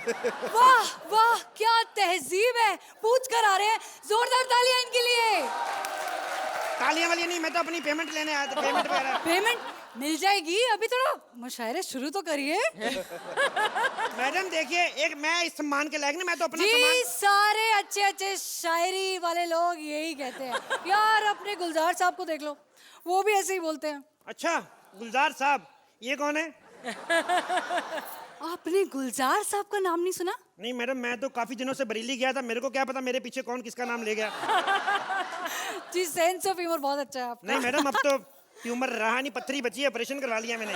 Speaker 2: वाह वाह क्या तहजीब है, पूछ कर आ रहे हैं। जोरदार तालियां इनके लिए।
Speaker 7: तालियां वाली नहीं, मैं तो अपनी पेमेंट लेने आया था। पेमेंट वगैरह
Speaker 2: पेमेंट मिल जाएगी, अभी थोड़ा मुशायरे शुरू तो करिए।
Speaker 7: मैडम देखिए, एक मैं इस सम्मान के लायक नहीं, मैं तो अपना
Speaker 2: जी
Speaker 7: सम्मान।
Speaker 2: सारे अच्छे अच्छे शायरी वाले लोग यही कहते हैं। यार अपने गुलजार साहब को देख लो, वो भी ऐसे ही बोलते हैं।
Speaker 7: अच्छा गुलजार साहब, ये कौन है?
Speaker 2: आपने गुलजार साहब का नाम नहीं सुना?
Speaker 7: नहीं मैडम, मैं तो काफी दिनों से बरेली गया था, मेरे को क्या पता मेरे पीछे कौन किसका नाम ले गया।
Speaker 2: जी सेंस ऑफ ह्यूमर बहुत अच्छा है आपका।
Speaker 7: नहीं मैडम, अब तो ट्यूमर रहा नहीं, पत्थरी बची है, ऑपरेशन करवा लिया मैंने।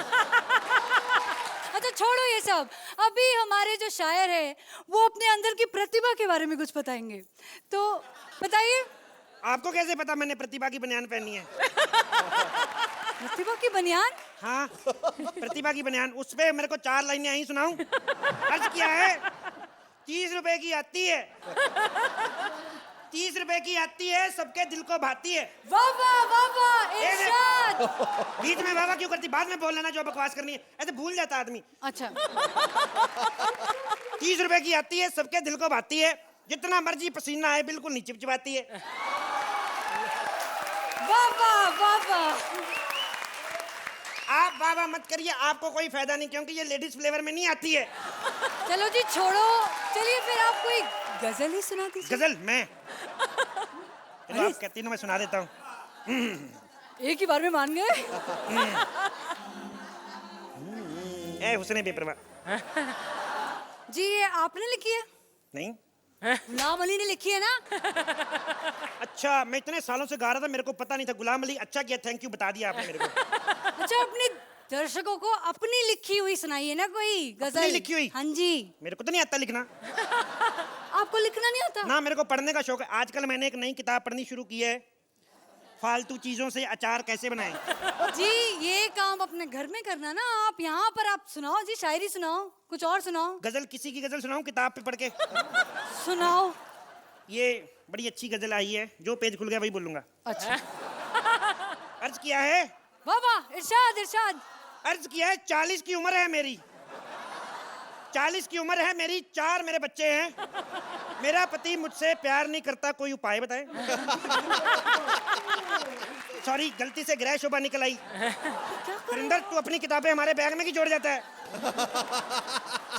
Speaker 2: अच्छा छोड़ो ये सब, अभी हमारे जो शायर है वो अपने अंदर की प्रतिभा के बारे में कुछ बताएंगे, तो बताइए।
Speaker 7: आपको कैसे पता मैंने प्रतिभा की बनियान पहनी है?
Speaker 2: प्रतिभा की बनियान?
Speaker 7: हाँ प्रतिभा की बनियान, उस पे मेरे को 4 लाइनें आई सुनाऊं? अर्ज किया है 30 रुपए की आती है। 30 रुपए की आती है, सबके दिल को भाती है।
Speaker 2: वाह वाह वाह वाह, इरशाद।
Speaker 7: बीच में वाह वाह क्यों करती? बाद में बोल लेना जो बकवास करनी है, ऐसे भूल जाता आदमी।
Speaker 2: अच्छा
Speaker 7: 30 रुपए की आती है, सबके दिल को भाती है, जितना मर्जी पसीना है बिल्कुल नहीं चिपचिपाती है।
Speaker 2: वाह वाह वाह वाह।
Speaker 7: आप वाह वाह मत करिए, आपको कोई फायदा नहीं, क्योंकि ये लेडीज फ्लेवर में नहीं आती है।
Speaker 2: चलो जी छोड़ो, चलिए फिर आप कोई गजल ही सुना दीजिए।
Speaker 7: गजल मैं चलो आप कहती ना, मैं सुना देता हूँ।
Speaker 2: एक ही बार में मान गए।
Speaker 7: ए हुस्ने बेपरवाह।
Speaker 2: जी ये आपने लिखी है?
Speaker 7: नहीं।
Speaker 2: गुलाम अली ने लिखी है ना?
Speaker 7: अच्छा, मैं इतने सालों से गा रहा था, मेरे को पता नहीं था। गुलाम अली, अच्छा किया, थैंक यू, बता दिया आपने मेरे को।
Speaker 2: अच्छा अपने दर्शकों को अपनी लिखी हुई सुनाइए ना कोई गजल।
Speaker 7: अपनी लिखी हुई?
Speaker 2: हाँ जी।
Speaker 7: मेरे को तो नहीं आता लिखना।
Speaker 2: आपको लिखना नहीं आता?
Speaker 7: ना, मेरे को पढ़ने का शौक है। आजकल मैंने एक नई किताब पढ़नी शुरू की है, फालतू चीजों से अचार कैसे बनाएं।
Speaker 2: जी ये काम अपने घर में करना ना, आप यहाँ पर आप सुनाओ जी, शायरी सुनाओ, कुछ और सुनाओ।
Speaker 7: गजल, किसी की गजल सुनाऊं किताब पे पढ़ के?
Speaker 2: सुनाओ।
Speaker 7: ये बड़ी अच्छी गजल आई है, जो पेज खुल गया वही बोलूंगा।
Speaker 2: अच्छा।
Speaker 7: अर्ज किया है,
Speaker 2: वाह वाह, इरशाद इरशाद।
Speaker 7: अर्ज किया है, 40 की उम्र है मेरी, 40 की उम्र है मेरी, 4 मेरे बच्चे हैं, मेरा पति मुझसे प्यार नहीं करता, कोई उपाय बताएं। सॉरी, गलती से गृह शोभा निकल आई। सुरेंद्र, तू अपनी किताबें हमारे बैग में क्यों जोड़ जाता है?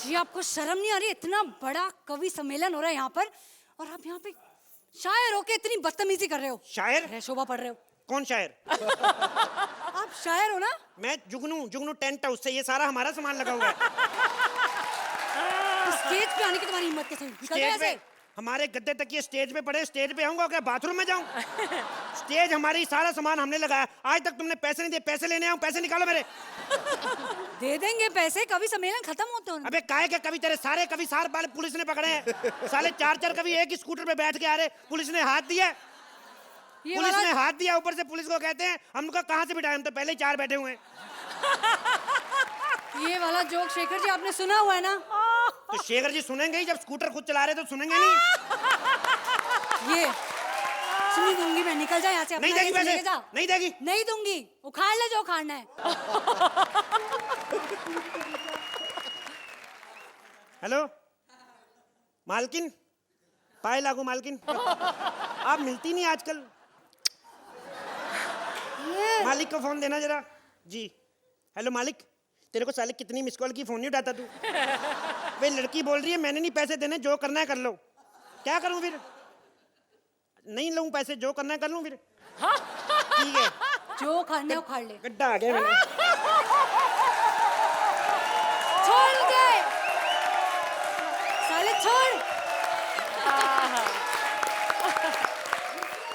Speaker 2: जी आपको शर्म नहीं आ रही? इतना बड़ा कवि सम्मेलन हो रहा है यहाँ पर और आप यहाँ पे शायर होके इतनी बदतमीजी कर रहे हो।
Speaker 7: शायर?
Speaker 2: गृह शोभा पढ़ रहे हो।
Speaker 7: कौन शायर?
Speaker 2: आप शायर हो ना?
Speaker 7: मैं जुगनू टेंट हाउस से, ये सारा हमारा सामान लगा हुआ है।
Speaker 2: स्टेज पे आने की तुम्हारी हिम्मत कैसे हुई? निकल
Speaker 7: स्टेज
Speaker 2: ऐसे।
Speaker 7: पे हमारे गद्दे तक ये स्टेज पे पड़े, स्टेज पे आऊंगा क्या बाथरूम में जाऊं? स्टेज हमारी, सारा सामान हमने लगाया। आज तक तुमने पैसे नहीं दिए, पैसे लेने आऊं, पैसे निकालो मेरे।
Speaker 2: दे देंगे पैसे, कवि सम्मेलन खत्म होते हैं।
Speaker 7: अबे काहे के कवि, तेरे सारे कवि सार बाल पुलिस ने पकड़े हैं। साले 4 कवि एक ही स्कूटर पे बैठ के आ रहे, पुलिस ने हाथ दिया। पुलिस ने हाथ दिया, ऊपर से पुलिस को कहते हैं हमको कहाँ से बिठाए, हम तो पहले ही 4 बैठे हुए हैं।
Speaker 2: ये वाला जोक शेखर जी आपने सुना हुआ है ना?
Speaker 7: तो शेखर जी सुनेंगे ही, जब स्कूटर खुद चला रहे तो सुनेंगे नहीं?
Speaker 2: ये सुनी दूंगी मैं, निकल जा यहाँ से।
Speaker 7: नहीं देगी पैसे? नहीं देगी?
Speaker 2: नहीं दूंगी, उखाड़ ले जो उखाड़ना है।
Speaker 7: हेलो मालकिन, पाए लागू मालकिन, आप मिलती नहीं आजकल। मालिक को फोन देना जरा। जी हेलो मालिक, तेरे को साले कितनी मिस कॉल की, फोन नहीं उठाता तू। वे लड़की बोल रही है मैंने नहीं पैसे देने, जो करना है कर लो। क्या करूं फिर? नहीं लूं पैसे, जो करना है कर लूं फिर। ठीक है,
Speaker 2: जो उखाड़ना है उखाड़ ले।
Speaker 7: गड्ढा आ गया मैंने।
Speaker 2: छोड़ दे साले, छोड़।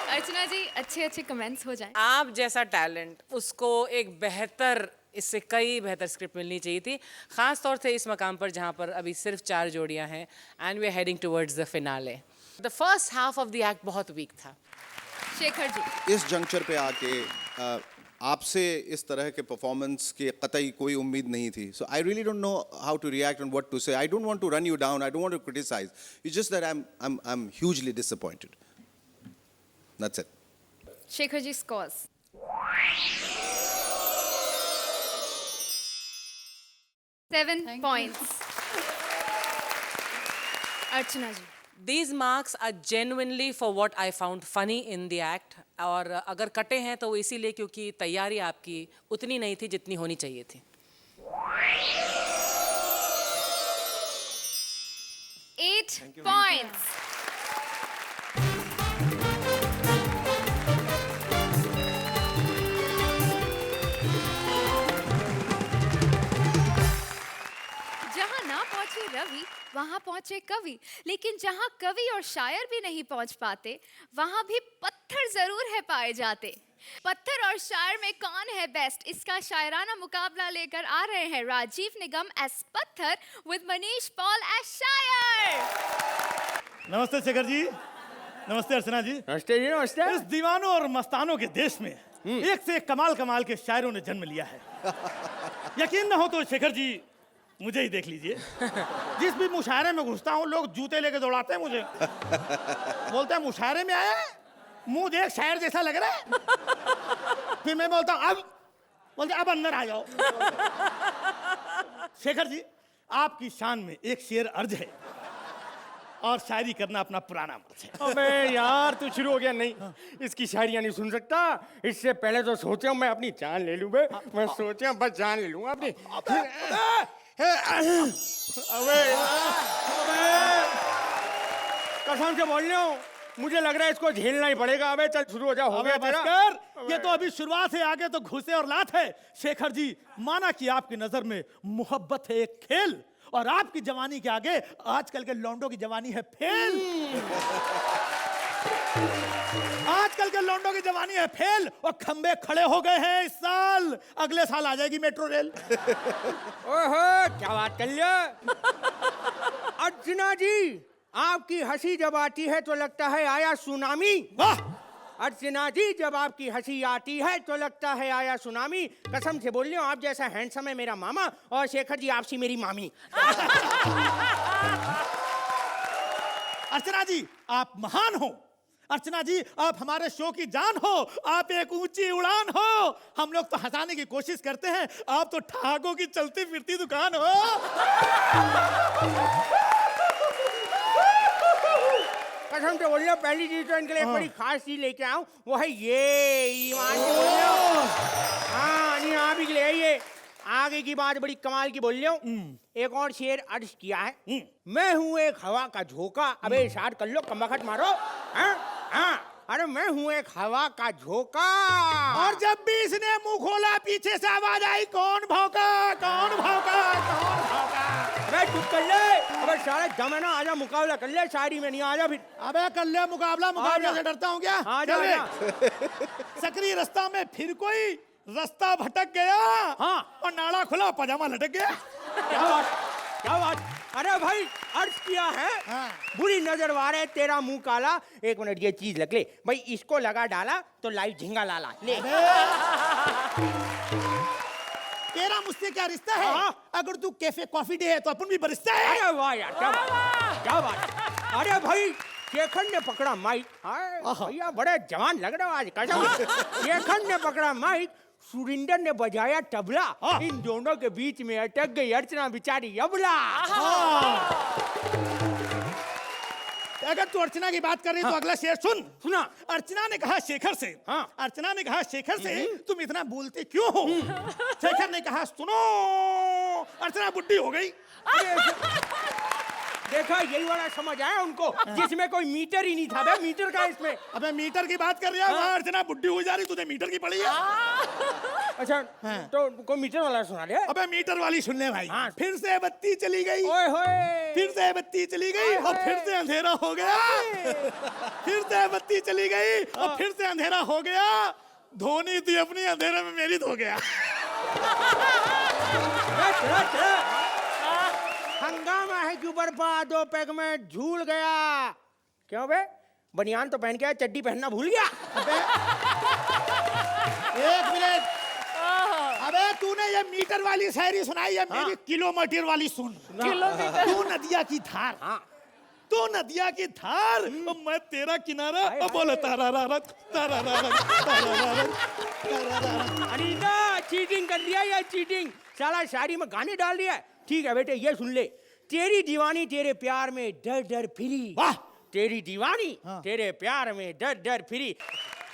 Speaker 1: अर्चना जी, अच्छे अच्छे कमेंट्स हो जाएं।
Speaker 4: आप जैसा टैलेंट, उसको एक बेहतर, इससे कई बेहतर स्क्रिप्ट मिलनी चाहिए थी, खास तौर से इस मकाम पर जहां पर अभी सिर्फ 4 जोड़ियां हैं and we are heading towards the finale. The first half of the act बहुत वीक था।
Speaker 1: शेखर जी,
Speaker 5: इस जंक्चर पे आके आपसे इस तरह के परफॉर्मेंस की कतई कोई उम्मीद नहीं थी. So I really don't know how to react and what to say. I don't want to run you down. I don't want to criticise. It's just that I am hugely disappointed. That's it.
Speaker 1: Shekhar ji, scores. Seven points. Archana ji,
Speaker 4: These marks are genuinely for what I found funny in the act. और अगर कटे हैं तो वो इसीलिए क्योंकि तैयारी आपकी उतनी नहीं थी जितनी होनी चाहिए थी.
Speaker 1: 8 points. जहां ना पहुंचे रवि, वहां पहुंचे कवि. लेकिन जहां कवि और शायर भी नहीं पहुंच पाते, वहां भी पत्थर जरूर है पाए जाते. पत्थर और शायर में कौन है बेस्ट, इसका शायराना मुकाबला लेकर आ रहे हैं राजीव निगम एस पत्थर विद मनीष पॉल एस शायर.
Speaker 8: नमस्ते शेखर जी. नमस्ते अर्चना जी.
Speaker 9: नमस्ते जी. नमस्ते.
Speaker 8: इस दीवानों और मस्तानों के देश में एक से एक कमाल कमाल के शायरों ने जन्म लिया है. यकीन न हो तो शेखर जी, मुझे ही देख लीजिए। जिस भी मुशायरे में घुसता हूँ लोग जूते लेके दौड़ाते हैं मुझे। बोलते हैं मुशायरे में आया है, मुंह देख शायर जैसा लग रहा है। फिर मैं बोलता हूँ अब, बोलते अब अंदर आ जाओ। शेखर जी, आपकी शान में एक शेर अर्ज है और शायरी करना अपना पुराना मर्ज है।
Speaker 9: अबे यार तू शुरू हो गया। नहीं, इसकी शायरियाँ नहीं सुन सकता। इससे पहले तो सोचा मैं अपनी जान ले लूं बे। मैं सोचा बस जान ले लूंगा अपनी। अबे कसम से बोल रहा हूँ, मुझे लग रहा है इसको झेलना ही पड़ेगा। अबे चल शुरू हो जा। हो गया तेरा।
Speaker 8: बस्कर, ये तो अभी शुरुआत है, आगे तो घुसे और लात है। शेखर जी, माना कि आपकी नजर में मोहब्बत है एक खेल और आपकी जवानी के आगे आजकल के लौंडों की जवानी है फेल। आजकल के लौंडों की जवानी है फेल और खंबे खड़े हो गए हैं इस साल। अगले साल आ जाएगी मेट्रो रेल।
Speaker 9: ओहो, क्या बात कर लिया। अर्चना जी, आपकी हंसी जब आती है तो लगता है आया सुनामी।
Speaker 8: वाह,
Speaker 9: अर्चना जी, जब आपकी हंसी आती है तो लगता है आया सुनामी। कसम से बोल रही हूँ, आप जैसा हैंडसम है मेरा मामा और शेखर जी आपसी मेरी मामी।
Speaker 8: अर्चना जी आप महान हो। अर्चना जी आप हमारे शो की जान हो। आप एक ऊंची उड़ान हो। हम लोग तो हंसाने की कोशिश करते हैं, आप तो ठहाकों की चलती फिरती दुकान हो।
Speaker 9: कसम से बोल रही हूँ, पहली चीज तो इनके लिए बड़ी खास चीज लेके आऊँ, वो है ये ईमान से बोल रही हूँ। हाँ नहीं, आप ही के लिए ये आगे की बात बड़ी कमाल की बोल रही हूँ। एक और शेर अर्ज किया है, मैं हूँ एक हवा का झोंका। अबे इशार कर लो, कमबख्त मारो। हाँ हाँ, अरे मैं हूँ एक हवा का झोंका।
Speaker 8: और जब भी इसने मुंह खोला पीछे से आवाज आई, कौन भौंका, कौन भौंका, कौन भौंका।
Speaker 9: अबे चुप कर ले। अबे सारे दम है ना, आजा मुकाबला कर ले। शायरी में नहीं, आजा फिर।
Speaker 8: अबे कर ले मुकाबला, मुकाबले से डरता हूँ क्या?
Speaker 9: आजा
Speaker 8: चल
Speaker 9: आजा।
Speaker 8: सकरी रास्ता में फिर कोई रास्ता भटक गया।
Speaker 9: हाँ।
Speaker 8: और नाला खुला पजामा लटक गया।
Speaker 9: क्या बात, क्या बात। अरे भाई अर्ज किया है,
Speaker 8: हाँ।
Speaker 9: बुरी नजर वारे तेरा मुंह काला। एक मिनट, ये चीज लग ले भाई, इसको लगा डाला तो लाइट झिंगा लाला ले।
Speaker 8: तेरा मुझसे क्या रिश्ता है?
Speaker 9: हाँ।
Speaker 8: अगर तू कैफे कॉफी डे है तो अपन भी बरिस्ता है।
Speaker 9: अरे वाह यार, क्या बात, क्या बात। अरे भाई शेखर ने पकड़ा माइक। भैया बड़े जवान लग रहे हो आज, कसम। शेखर ने पकड़ा माइक, सुरिंदर ने बजाया तबला। इन दोनों के बीच में अटक गई अर्चना बेचारी अबला।
Speaker 8: अगर तू अर्चना की बात कर रही तो अगला शेर सुन।
Speaker 9: सुना।
Speaker 8: अर्चना ने कहा शेखर से,
Speaker 9: हाँ।
Speaker 8: अर्चना ने कहा शेखर से, तुम इतना बोलते क्यों हो? शेखर ने कहा सुनो, अर्चना बुड्ढी हो गई।
Speaker 9: देखा, यही वाला समझ आया उनको, जिसमें कोई मीटर ही नहीं था। बे मीटर का इसमें।
Speaker 8: अबे मीटर की बात कर रहा है, वहाँ अर्चना बुड्ढी हो जा रही, तुझे मीटर की पड़ी है।
Speaker 9: अच्छा, तो कोई मीटर वाला सुना दे।
Speaker 8: अबे मीटर वाली सुन ले भाई।
Speaker 9: हाँ।
Speaker 8: फिर से बत्ती चली गई,
Speaker 9: ओए होए।
Speaker 8: फिर से बत्ती चली गई और फिर से अंधेरा हो गया। फिर से बत्ती चली गई और फिर से अंधेरा हो गया। धोनी थी अपनी, अंधेरे में मेरी धो गया।
Speaker 9: हंगामा है क्यों बर्फा, दो पैग में झूल गया। क्यों बे, बनियान तो पहन के आया, चड्डी पहनना भूल गया।
Speaker 8: एक मिनट, अबे तूने ये मीटर वाली शायरी सुनाई, ये मेरी किलोमीटर वाली सुन। तू नदिया की धार, तू नदिया की धार, और मैं तेरा किनारा। अब बोले तारा रा तारा रा।
Speaker 9: अनीता चीटिंग कर दिया या चीटिंग, साला शायरी में गाने डाल दिया। ठीक है बेटे, ये सुन ले, तेरी दीवानी तेरे प्यार में डर डर फिरी।
Speaker 8: वाह,
Speaker 9: तेरी दीवानी तेरे प्यार में डर डर फिरी।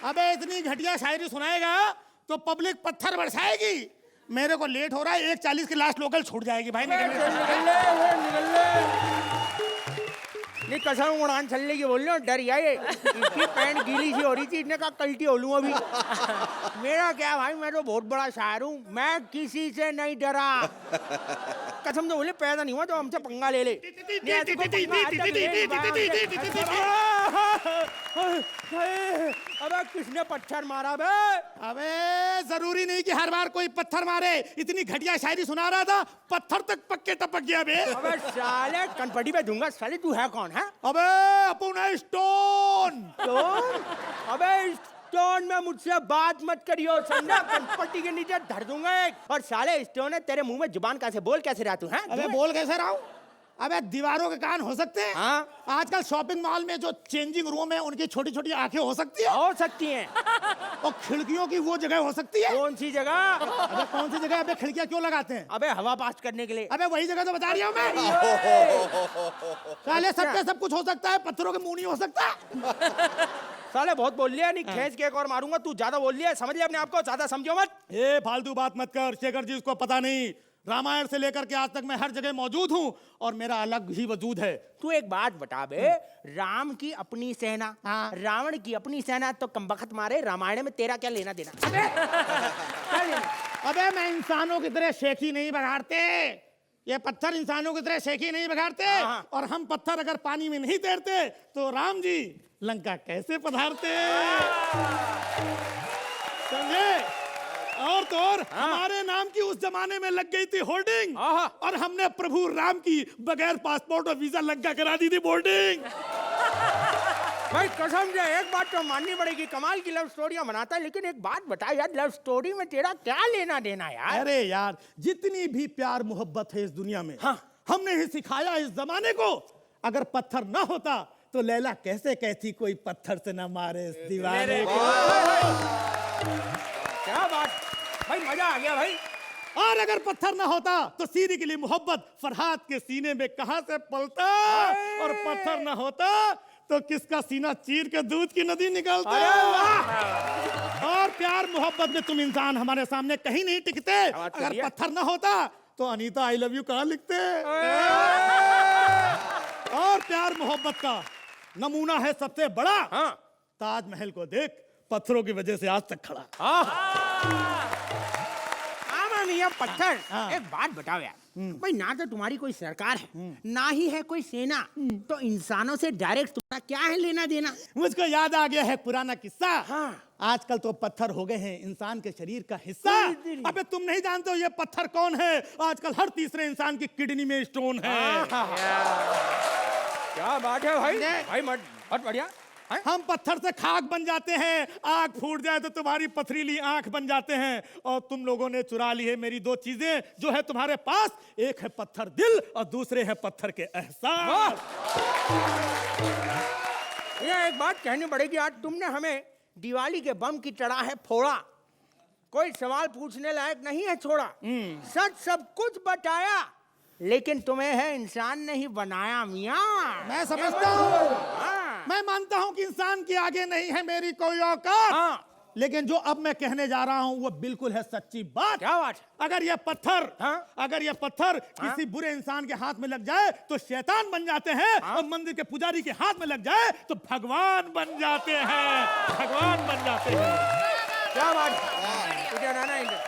Speaker 8: अबे इतनी घटिया शायरी सुनाएगा तो पब्लिक पत्थर बरसाएगी। मेरे को लेट हो रहा है, 1:40 की लास्ट लोकल छूट जाएगी भाई।
Speaker 9: निकल ले। नहीं कसम उड़ान चलने की बोल रहे हो, डर आए। इसकी पैंट गीली सी हो रही थी, इसने कहा कल्टी हो लूं अभी। मेरा क्या भाई, मैं तो बहुत बड़ा शायर हूँ, मैं किसी से नहीं डरा। कसम से बोले, पैदा नहीं हुआ तो हमसे पंगा ले ले। अबे किसने पत्थर मारा बे?
Speaker 8: अबे जरूरी नहीं कि हर बार कोई पत्थर मारे। इतनी घटिया शायरी सुना रहा था, पत्थर तक पक्के टपक गया बे।
Speaker 9: अबे साले कनपटी पे दूंगा। साले तू है कौन है?
Speaker 8: अबे अपन है स्टोन।
Speaker 9: स्टोन? अबे स्टोन में मुझसे बात मत करियो, समझा? कनपट्टी के नीचे धर दूंगा एक। और साले स्टोन है, तेरे मुंह में जुबान कैसे बोल कैसे रहा तू? हैं?
Speaker 8: अबे बोल कैसे रहा हूँ? अबे दीवारों के कान हो सकते हैं?
Speaker 9: हाँ।
Speaker 8: आजकल शॉपिंग मॉल में जो चेंजिंग रूम है उनकी छोटी छोटी आंखें हो सकती है,
Speaker 9: हो सकती हैं।
Speaker 8: और खिड़कियों की वो जगह हो सकती है।
Speaker 9: कौन सी जगह?
Speaker 8: अबे कौन सी जगह? अबे खिड़कियां क्यों लगाते हैं?
Speaker 9: अबे हवा पास करने के लिए।
Speaker 8: अबे वही जगह तो बता रही हूँ मैं। साले सबके सब कुछ हो सकता है, पत्थरों के मुंह नहीं हो सकता।
Speaker 9: साले बहुत बोल लिया, नहीं खींच के एक और मारूंगा। तू ज्यादा बोल लिया, समझ लिया अपने आप को, ज्यादा समझो मत।
Speaker 8: ये फालतू बात मत कर शेखर जी, उसको पता नहीं। रामायण से लेकर के आज तक मैं हर जगह मौजूद हूँ और मेरा अलग ही वजूद है।
Speaker 9: तू एक बात बता बे, राम की अपनी सेना,
Speaker 8: हाँ।
Speaker 9: रावण की अपनी सेना, तो कमबख्त मारे रामायण में तेरा क्या लेना देना? क्या लेना?
Speaker 8: अबे मैं इंसानों की तरह शेखी नहीं बघाड़ते, ये पत्थर इंसानों की तरह शेखी नहीं बघाड़ते।
Speaker 9: हाँ।
Speaker 8: और हम पत्थर अगर पानी में नहीं तैरते तो राम जी लंका कैसे पधारते? समझे? और तो और हमारे नाम की उस जमाने में लग गई थी होर्डिंग, और हमने प्रभु राम की बगैर पासपोर्ट और वीजा लंका करा दी थी बोर्डिंग।
Speaker 9: भाई कसम से एक बात तो माननी पड़ेगी, कमाल की लव स्टोरियां बनाता है, लेकिन एक बात बता यार, लव स्टोरी में तेरा क्या लेना देना यार?
Speaker 8: अरे यार, जितनी भी प्यार मोहब्बत है इस दुनिया में, हमने ही सिखाया इस जमाने को। अगर पत्थर ना होता तो लैला कैसे कहती कोई पत्थर से ना मारे इस दीवाने को।
Speaker 9: क्या बात भाई, मजा आ गया भाई।
Speaker 8: और अगर पत्थर ना होता तो सीरी के लिए मोहब्बत फरहाद के सीने में कहां से पलता, और पत्थर ना होता तो किसका सीना चीर के दूध की नदी निकलता। और प्यार मोहब्बत में तुम इंसान हमारे सामने कहीं नहीं टिकते। अगर पत्थर ना होता तो अनीता आई लव यू कहां लिखते। और प्यार मोहब्बत का नमूना है सबसे बड़ा, ताजमहल को देख, पत्थरों की वजह से आज तक खड़ा।
Speaker 9: मियां पत्थर, एक बात बताओ यार, भाई ना तो तुम्हारी कोई सरकार है, ना ही है कोई सेना, तो इंसानों से डायरेक्ट तुम्हारा क्या है लेना देना?
Speaker 8: मुझको याद आ गया है पुराना किस्सा। आजकल तो पत्थर हो गए हैं इंसान के शरीर का हिस्सा। अबे तुम नहीं जानते हो ये पत्थर कौन है? आजकल हर तीसरे इंसान की किडनी में स्टोन है।
Speaker 9: क्या बात है भाई, भाई बहुत बढ़िया।
Speaker 8: हम पत्थर से खाक बन जाते हैं, आग फूट जाए तो तुम्हारी पथरीली आंख बन जाते हैं। और तुम लोगों ने चुरा ली है मेरी दो चीजें जो है तुम्हारे पास, एक है पत्थर दिल और दूसरे है पत्थर के एहसास।
Speaker 9: ये एक बात कहनी पड़ेगी, आज तुमने हमें दिवाली के बम की तरह है फोड़ा, कोई सवाल पूछने लायक नहीं है छोड़ा। सच सब कुछ बताया, लेकिन तुम्हें है इंसान नहीं बनाया मियां।
Speaker 8: मैं समझता हूँ, मैं मानता हूँ कि इंसान के आगे नहीं है मेरी कोई औकात, लेकिन जो अब मैं कहने जा रहा हूँ वो बिल्कुल है सच्ची बात।
Speaker 9: क्या बात?
Speaker 8: अगर ये पत्थर किसी बुरे इंसान के हाथ में लग जाए तो शैतान बन जाते हैं, और मंदिर के पुजारी के हाथ में लग जाए तो भगवान बन जाते हैं। भगवान बन जाते हैं।
Speaker 9: क्या बात? इधर आना, इधर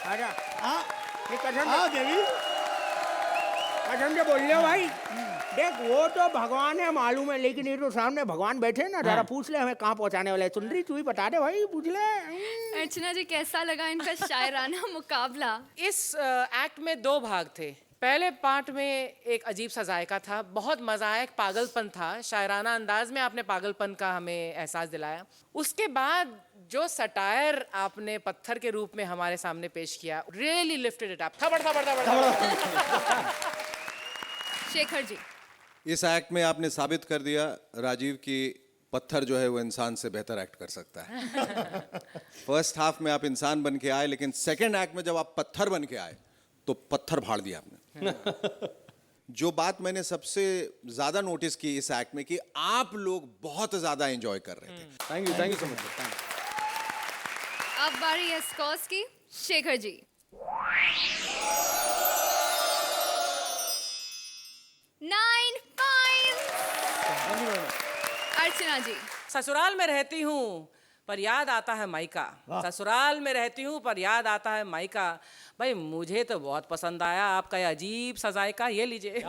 Speaker 9: आजा। ये कसम
Speaker 8: देवी,
Speaker 9: कसम से बोल रहे हो भाई। देख वो तो भगवान है मालूम है, लेकिन ये तो सामने भगवान बैठे ना, जरा पूछ ले हमें कहाँ पहुँचाने वाले। सुंदरी तू ही बता दे भाई, पूछ ले।
Speaker 1: अर्चना जी कैसा लगा इनका शायराना मुकाबला?
Speaker 4: इस एक्ट में दो भाग थे। पहले पार्ट में एक अजीब सा जायका था, बहुत मजा आया, एक पागलपन था, शायराना अंदाज में आपने पागलपन का हमें एहसास दिलाया। उसके बाद जो सटायर आपने पत्थर के रूप में हमारे सामने पेश किया, रियली लिफ्टेड इट अप। थपड़।
Speaker 1: शेखर जी,
Speaker 5: इस एक्ट में आपने साबित कर दिया राजीव की पत्थर जो है वो इंसान से बेहतर एक्ट कर सकता है। फर्स्ट हाफ में आप इंसान बन के आए, लेकिन सेकंड एक्ट में जब आप पत्थर बन के आए तो पत्थर फाड़ दिया आपने। जो बात मैंने सबसे ज्यादा नोटिस की इस एक्ट में कि आप लोग बहुत ज्यादा एंजॉय कर रहे थे।
Speaker 3: Thank you so much.
Speaker 1: अब बारी है स्कोर्स की। शेखर जी, 9 points। अर्चना जी,
Speaker 4: ससुराल में रहती हूँ पर याद आता है मायका, ससुराल में रहती हूँ पर याद आता है मायका। भाई मुझे तो बहुत पसंद आया आपका ये अजीब सा जायका, ये लीजिए।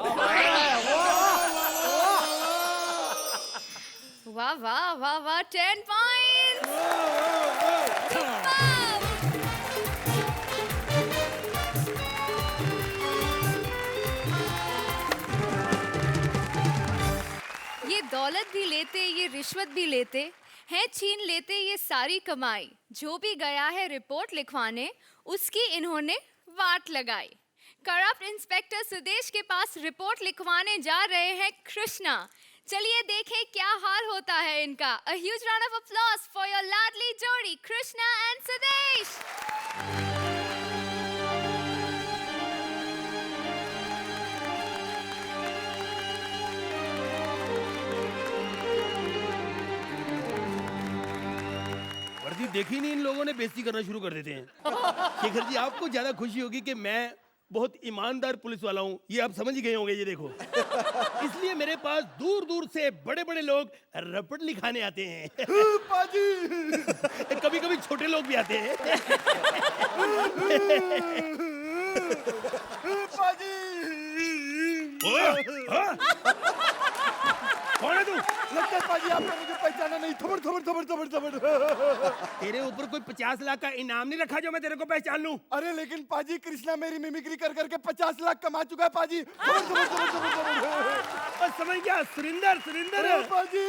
Speaker 1: वाह वाह वाह वाह, 10 points। ये दौलत भी लेते, ये रिश्वत भी लेते है छीन लेते ये सारी कमाई। जो भी गया है रिपोर्ट लिखवाने, उसकी इन्होंने वाट लगाई। करप्ट इंस्पेक्टर सुदेश के पास रिपोर्ट लिखवाने जा रहे हैं कृष्णा। चलिए देखें क्या हाल होता है इनका। A huge round of applause for your लाडली जोड़ी कृष्णा and सुदेश।
Speaker 8: वर्दी देखी नहीं, इन लोगों ने बेइज्जती करना शुरू कर देते हैं। शेखर जी, आपको ज्यादा खुशी होगी कि मैं बहुत ईमानदार पुलिस वाला हूँ, ये आप समझ गए होंगे। ये देखो, इसलिए मेरे पास दूर दूर से बड़े बड़े लोग रपट लिखाने आते हैं। पाजी कभी कभी छोटे लोग भी आते हैं। पाजी कौन है तू?
Speaker 3: लगता है पाजी आपने मुझे पहचाना नहीं। थोड़ थोड़ थोड़ थोड़ थोड़।
Speaker 8: तेरे ऊपर कोई 50 लाख का इनाम नहीं रखा जो मैं तेरे को पहचान लूं?
Speaker 3: अरे लेकिन पाजी कृष्णा मेरी मिमिक्री कर करके 50 लाख कमा चुका है पाजी। थोड़ थोड़ थोड़ थोड़ थोड़।
Speaker 8: बस समझ गया, सुरिंदर सुरिंदर।
Speaker 3: पाजी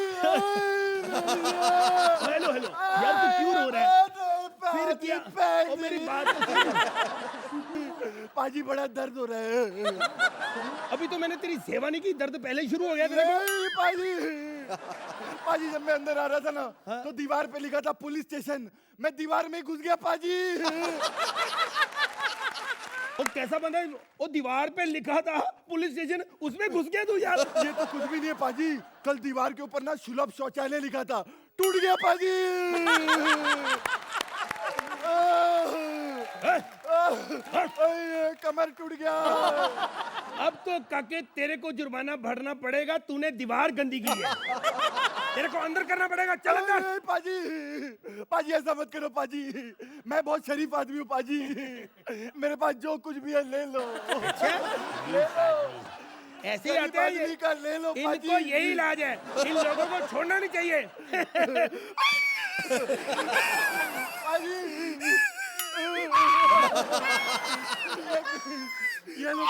Speaker 8: हेलो हेलो यार, तू क्यों रो रहा है? फिर क्या? ओ मेरी बात तो सुन।
Speaker 3: पाजी बड़ा दर्द हो रहा है।
Speaker 8: अभी तो मैंने तेरी सेवा नहीं की, दर्द पहले ही शुरू हो गया तेरे को।
Speaker 3: नहीं पाजी, पाजी जब मैं अंदर आ रहा था ना, तो दीवार पे लिखा था पुलिस स्टेशन। मैं दीवार में घुस गया पाजी।
Speaker 8: वो कैसा बंदा है? वो दीवार पे लिखा था पुलिस स्टेशन, उसमें घुस गया तू यार।
Speaker 3: ये तो कुछ भी नहीं है पाजी। कल दीवार के ऊपर ना सुलभ शौचालय लिखा था, टूट गया पाजी। कमर टूट गया।
Speaker 8: अब तो काके तेरे को जुर्माना भरना पड़ेगा, तूने दीवार गंदी की है। तेरे को अंदर करना पड़ेगा। चल अंदर।
Speaker 3: पाजी पाजी ऐसा मत करो पाजी, मैं बहुत शरीफ आदमी हूँ पाजी। मेरे पास जो कुछ भी है ले लो। ले लो,
Speaker 8: ऐसे ही आते हैं ये।
Speaker 3: का ले लो पाजी।
Speaker 8: इनको यही इलाज है, इन लोगों को छोड़ना नहीं चाहिए।
Speaker 3: ये लो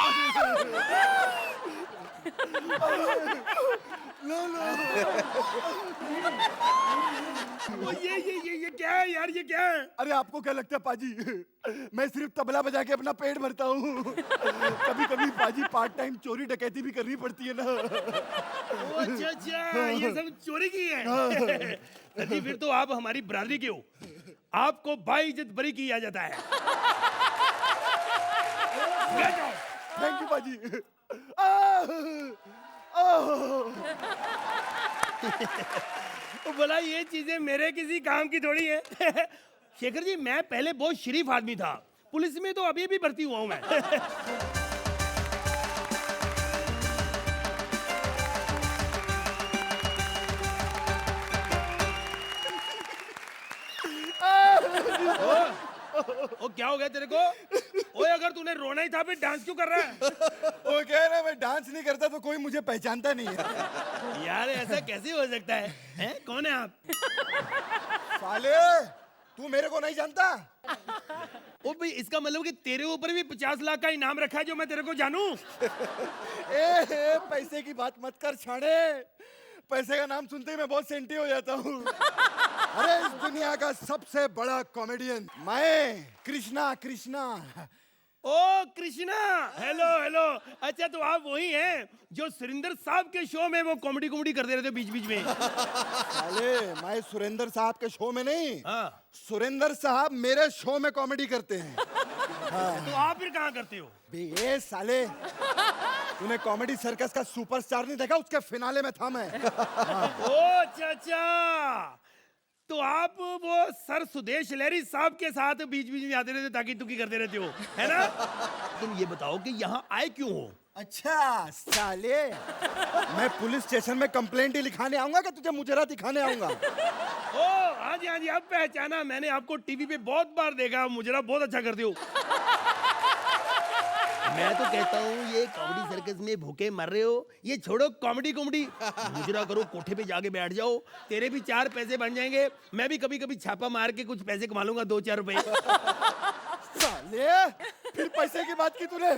Speaker 8: वो ये क्या है यार? ये क्या है?
Speaker 3: अरे आपको क्या लगता है पाजी, मैं सिर्फ तबला बजा के अपना पेट भरता हूँ। कभी कभी पाजी पार्ट टाइम चोरी डकैती भी करनी पड़ती है ना।
Speaker 8: अच्छा अच्छा, ये सब चोरी की है। जी फिर तो आप हमारी बरादरी के हो, आपको बाइज्जत बरी किया जाता है।
Speaker 3: थैंक यू पाजी।
Speaker 8: बोला ये चीजें मेरे किसी काम की थोड़ी है। शेखर जी, मैं पहले बहुत शरीफ आदमी था, पुलिस में तो अभी भी भर्ती हुआ हूं मैं। ओ क्या हो गया तेरे को? ओए अगर तूने रोना ही था फिर डांस क्यों कर रहा है?
Speaker 3: वो कह रहा है मैं डांस नहीं करता तो कोई मुझे पहचानता नहीं है।
Speaker 8: यार ऐसा कैसे हो सकता है? हैं? कौन है आप?
Speaker 3: साले तू मेरे को नहीं जानता?
Speaker 8: ओ भाई, इसका मतलब कि तेरे ऊपर भी 50 लाख का इनाम रखा है जो मैं तेरे को जानूं?
Speaker 3: पैसे की बात मत कर छाड़े। पैसे का नाम सुनते ही मैं बहुत सेंटी हो जाता हूँ। अरे इस दुनिया का सबसे बड़ा कॉमेडियन मैं, कृष्णा। कृष्णा
Speaker 8: ओ कृष्णा, हेलो हेलो। अच्छा तो आप वही हैं जो सुरेंद्र साहब के शो में वो कॉमेडी करते रहते बीच बीच में?
Speaker 3: साले मैं सुरेंद्र साहब के शो में नहीं,
Speaker 8: हाँ।
Speaker 3: सुरेंद्र साहब मेरे शो में कॉमेडी करते हैं।
Speaker 8: तो आप फिर कहाँ करते हो?
Speaker 3: ये साले तूने कॉमेडी सर्कस का सुपरस्टार नहीं देखा? उसके फिनाले में था मैं।
Speaker 8: ओ अच्छा अच्छा, तो आप वो सर सुदेश लहरी साहब के साथ बीच बीच में आते रहते, ताकि तुकी करते रहते हो, है ना? तुम ये बताओ कि यहाँ आए क्यों हो?
Speaker 3: अच्छा साले, मैं पुलिस स्टेशन में कंप्लेंट ही लिखाने आऊंगा कि तुझे मुजरा दिखाने आऊंगा?
Speaker 8: ओ हाँ जी, अब पहचाना मैंने आपको। टीवी पे बहुत बार देखा, मुजरा बहुत अच्छा करते हो। मैं तो कहता हूँ ये कॉमेडी सर्कस में भूखे मर रहे हो, ये छोड़ो कॉमेडी मुजरा करो, कोठे पे जाके बैठ जाओ, तेरे भी 4 पैसे बन जाएंगे। मैं भी कभी कभी छापा मार के कुछ पैसे कमा लूंगा, 2-4 रुपए।
Speaker 3: साले फिर पैसे की बात की तूने?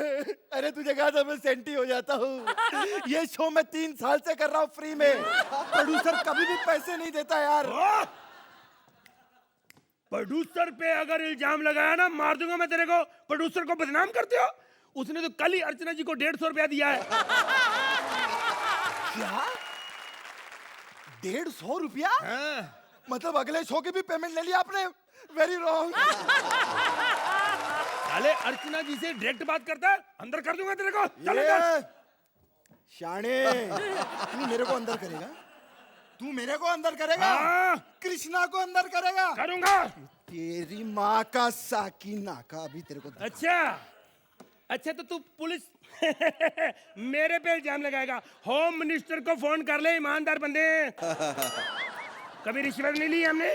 Speaker 3: अरे तुझे कहा था मैं सेंटी हो जाता हूँ। ये शो मैं 3 साल से कर रहा हूँ फ्री में। प्रोड्यूसर कभी भी पैसे नहीं देता यार।
Speaker 9: प्रोड्यूसर पे अगर इल्जाम लगाया ना मार दूंगा मैं तेरे को। प्रोड्यूसर को बदनाम करते हो? उसने तो कल ही अर्चना जी को 150 रुपया दिया है।
Speaker 8: क्या 150 रुपया?
Speaker 9: हाँ।
Speaker 8: मतलब अगले शो की भी पेमेंट ले लिया आपने? Very wrong.
Speaker 9: साले अर्चना जी से डायरेक्ट बात करता है, अंदर कर दूंगा तेरे को। चल अंदर।
Speaker 8: शाणे, तू मेरे को अंदर करेगा? तू मेरे को अंदर करेगा?
Speaker 9: हाँ।
Speaker 8: कृष्णा को अंदर करेगा?
Speaker 9: करूंगा।
Speaker 8: तेरी माँ का साकिना का अभी तेरे को।
Speaker 9: अच्छा तो तू पुलिस मेरे पे इल्जाम लगाएगा? होम मिनिस्टर को फोन कर ले, ईमानदार बंदे हैं। कभी रिश्वत नहीं ली हमने।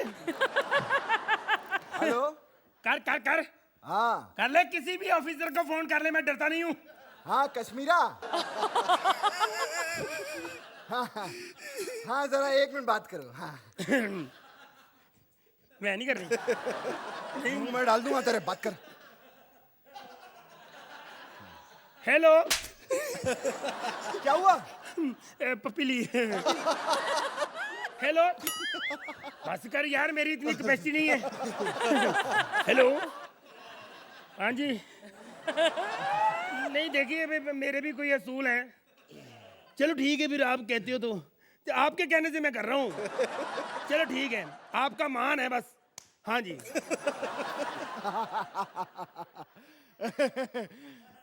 Speaker 8: हेलो।
Speaker 9: कर
Speaker 8: हाँ
Speaker 9: कर ले, किसी भी ऑफिसर को फोन कर ले, मैं डरता नहीं हूँ।
Speaker 8: हाँ कश्मीरा। हाँ जरा 1 मिनट बात करो। हाँ
Speaker 9: मैं नहीं कर रही।
Speaker 8: मुंह में डाल दूंगा तेरे, बात कर।
Speaker 9: हेलो।
Speaker 8: क्या हुआ?
Speaker 9: पपीली। हेलो। बस कर यार, मेरी इतनी कैपेसिटी नहीं है। हेलो। हाँ जी। नहीं देखिए, मेरे भी कोई असूल हैं। चलो ठीक है, फिर आप कहते हो तो आपके कहने से मैं कर रहा हूँ। चलो ठीक है, आपका मान है बस। हाँ जी।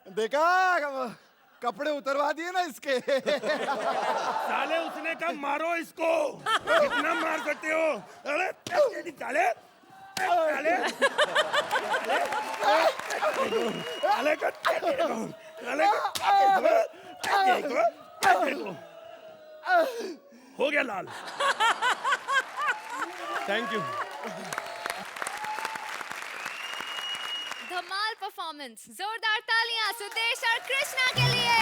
Speaker 8: देखा, कपड़े उतरवा दिए ना इसके।
Speaker 9: साले उसने कहा मारो इसको। कितना मार सकते हो? अरे साले साले साले हो गया लाल। Thank you.
Speaker 1: धमाल परफॉर्मेंस, जोरदार तालियां सुदेश और कृष्णा के लिए।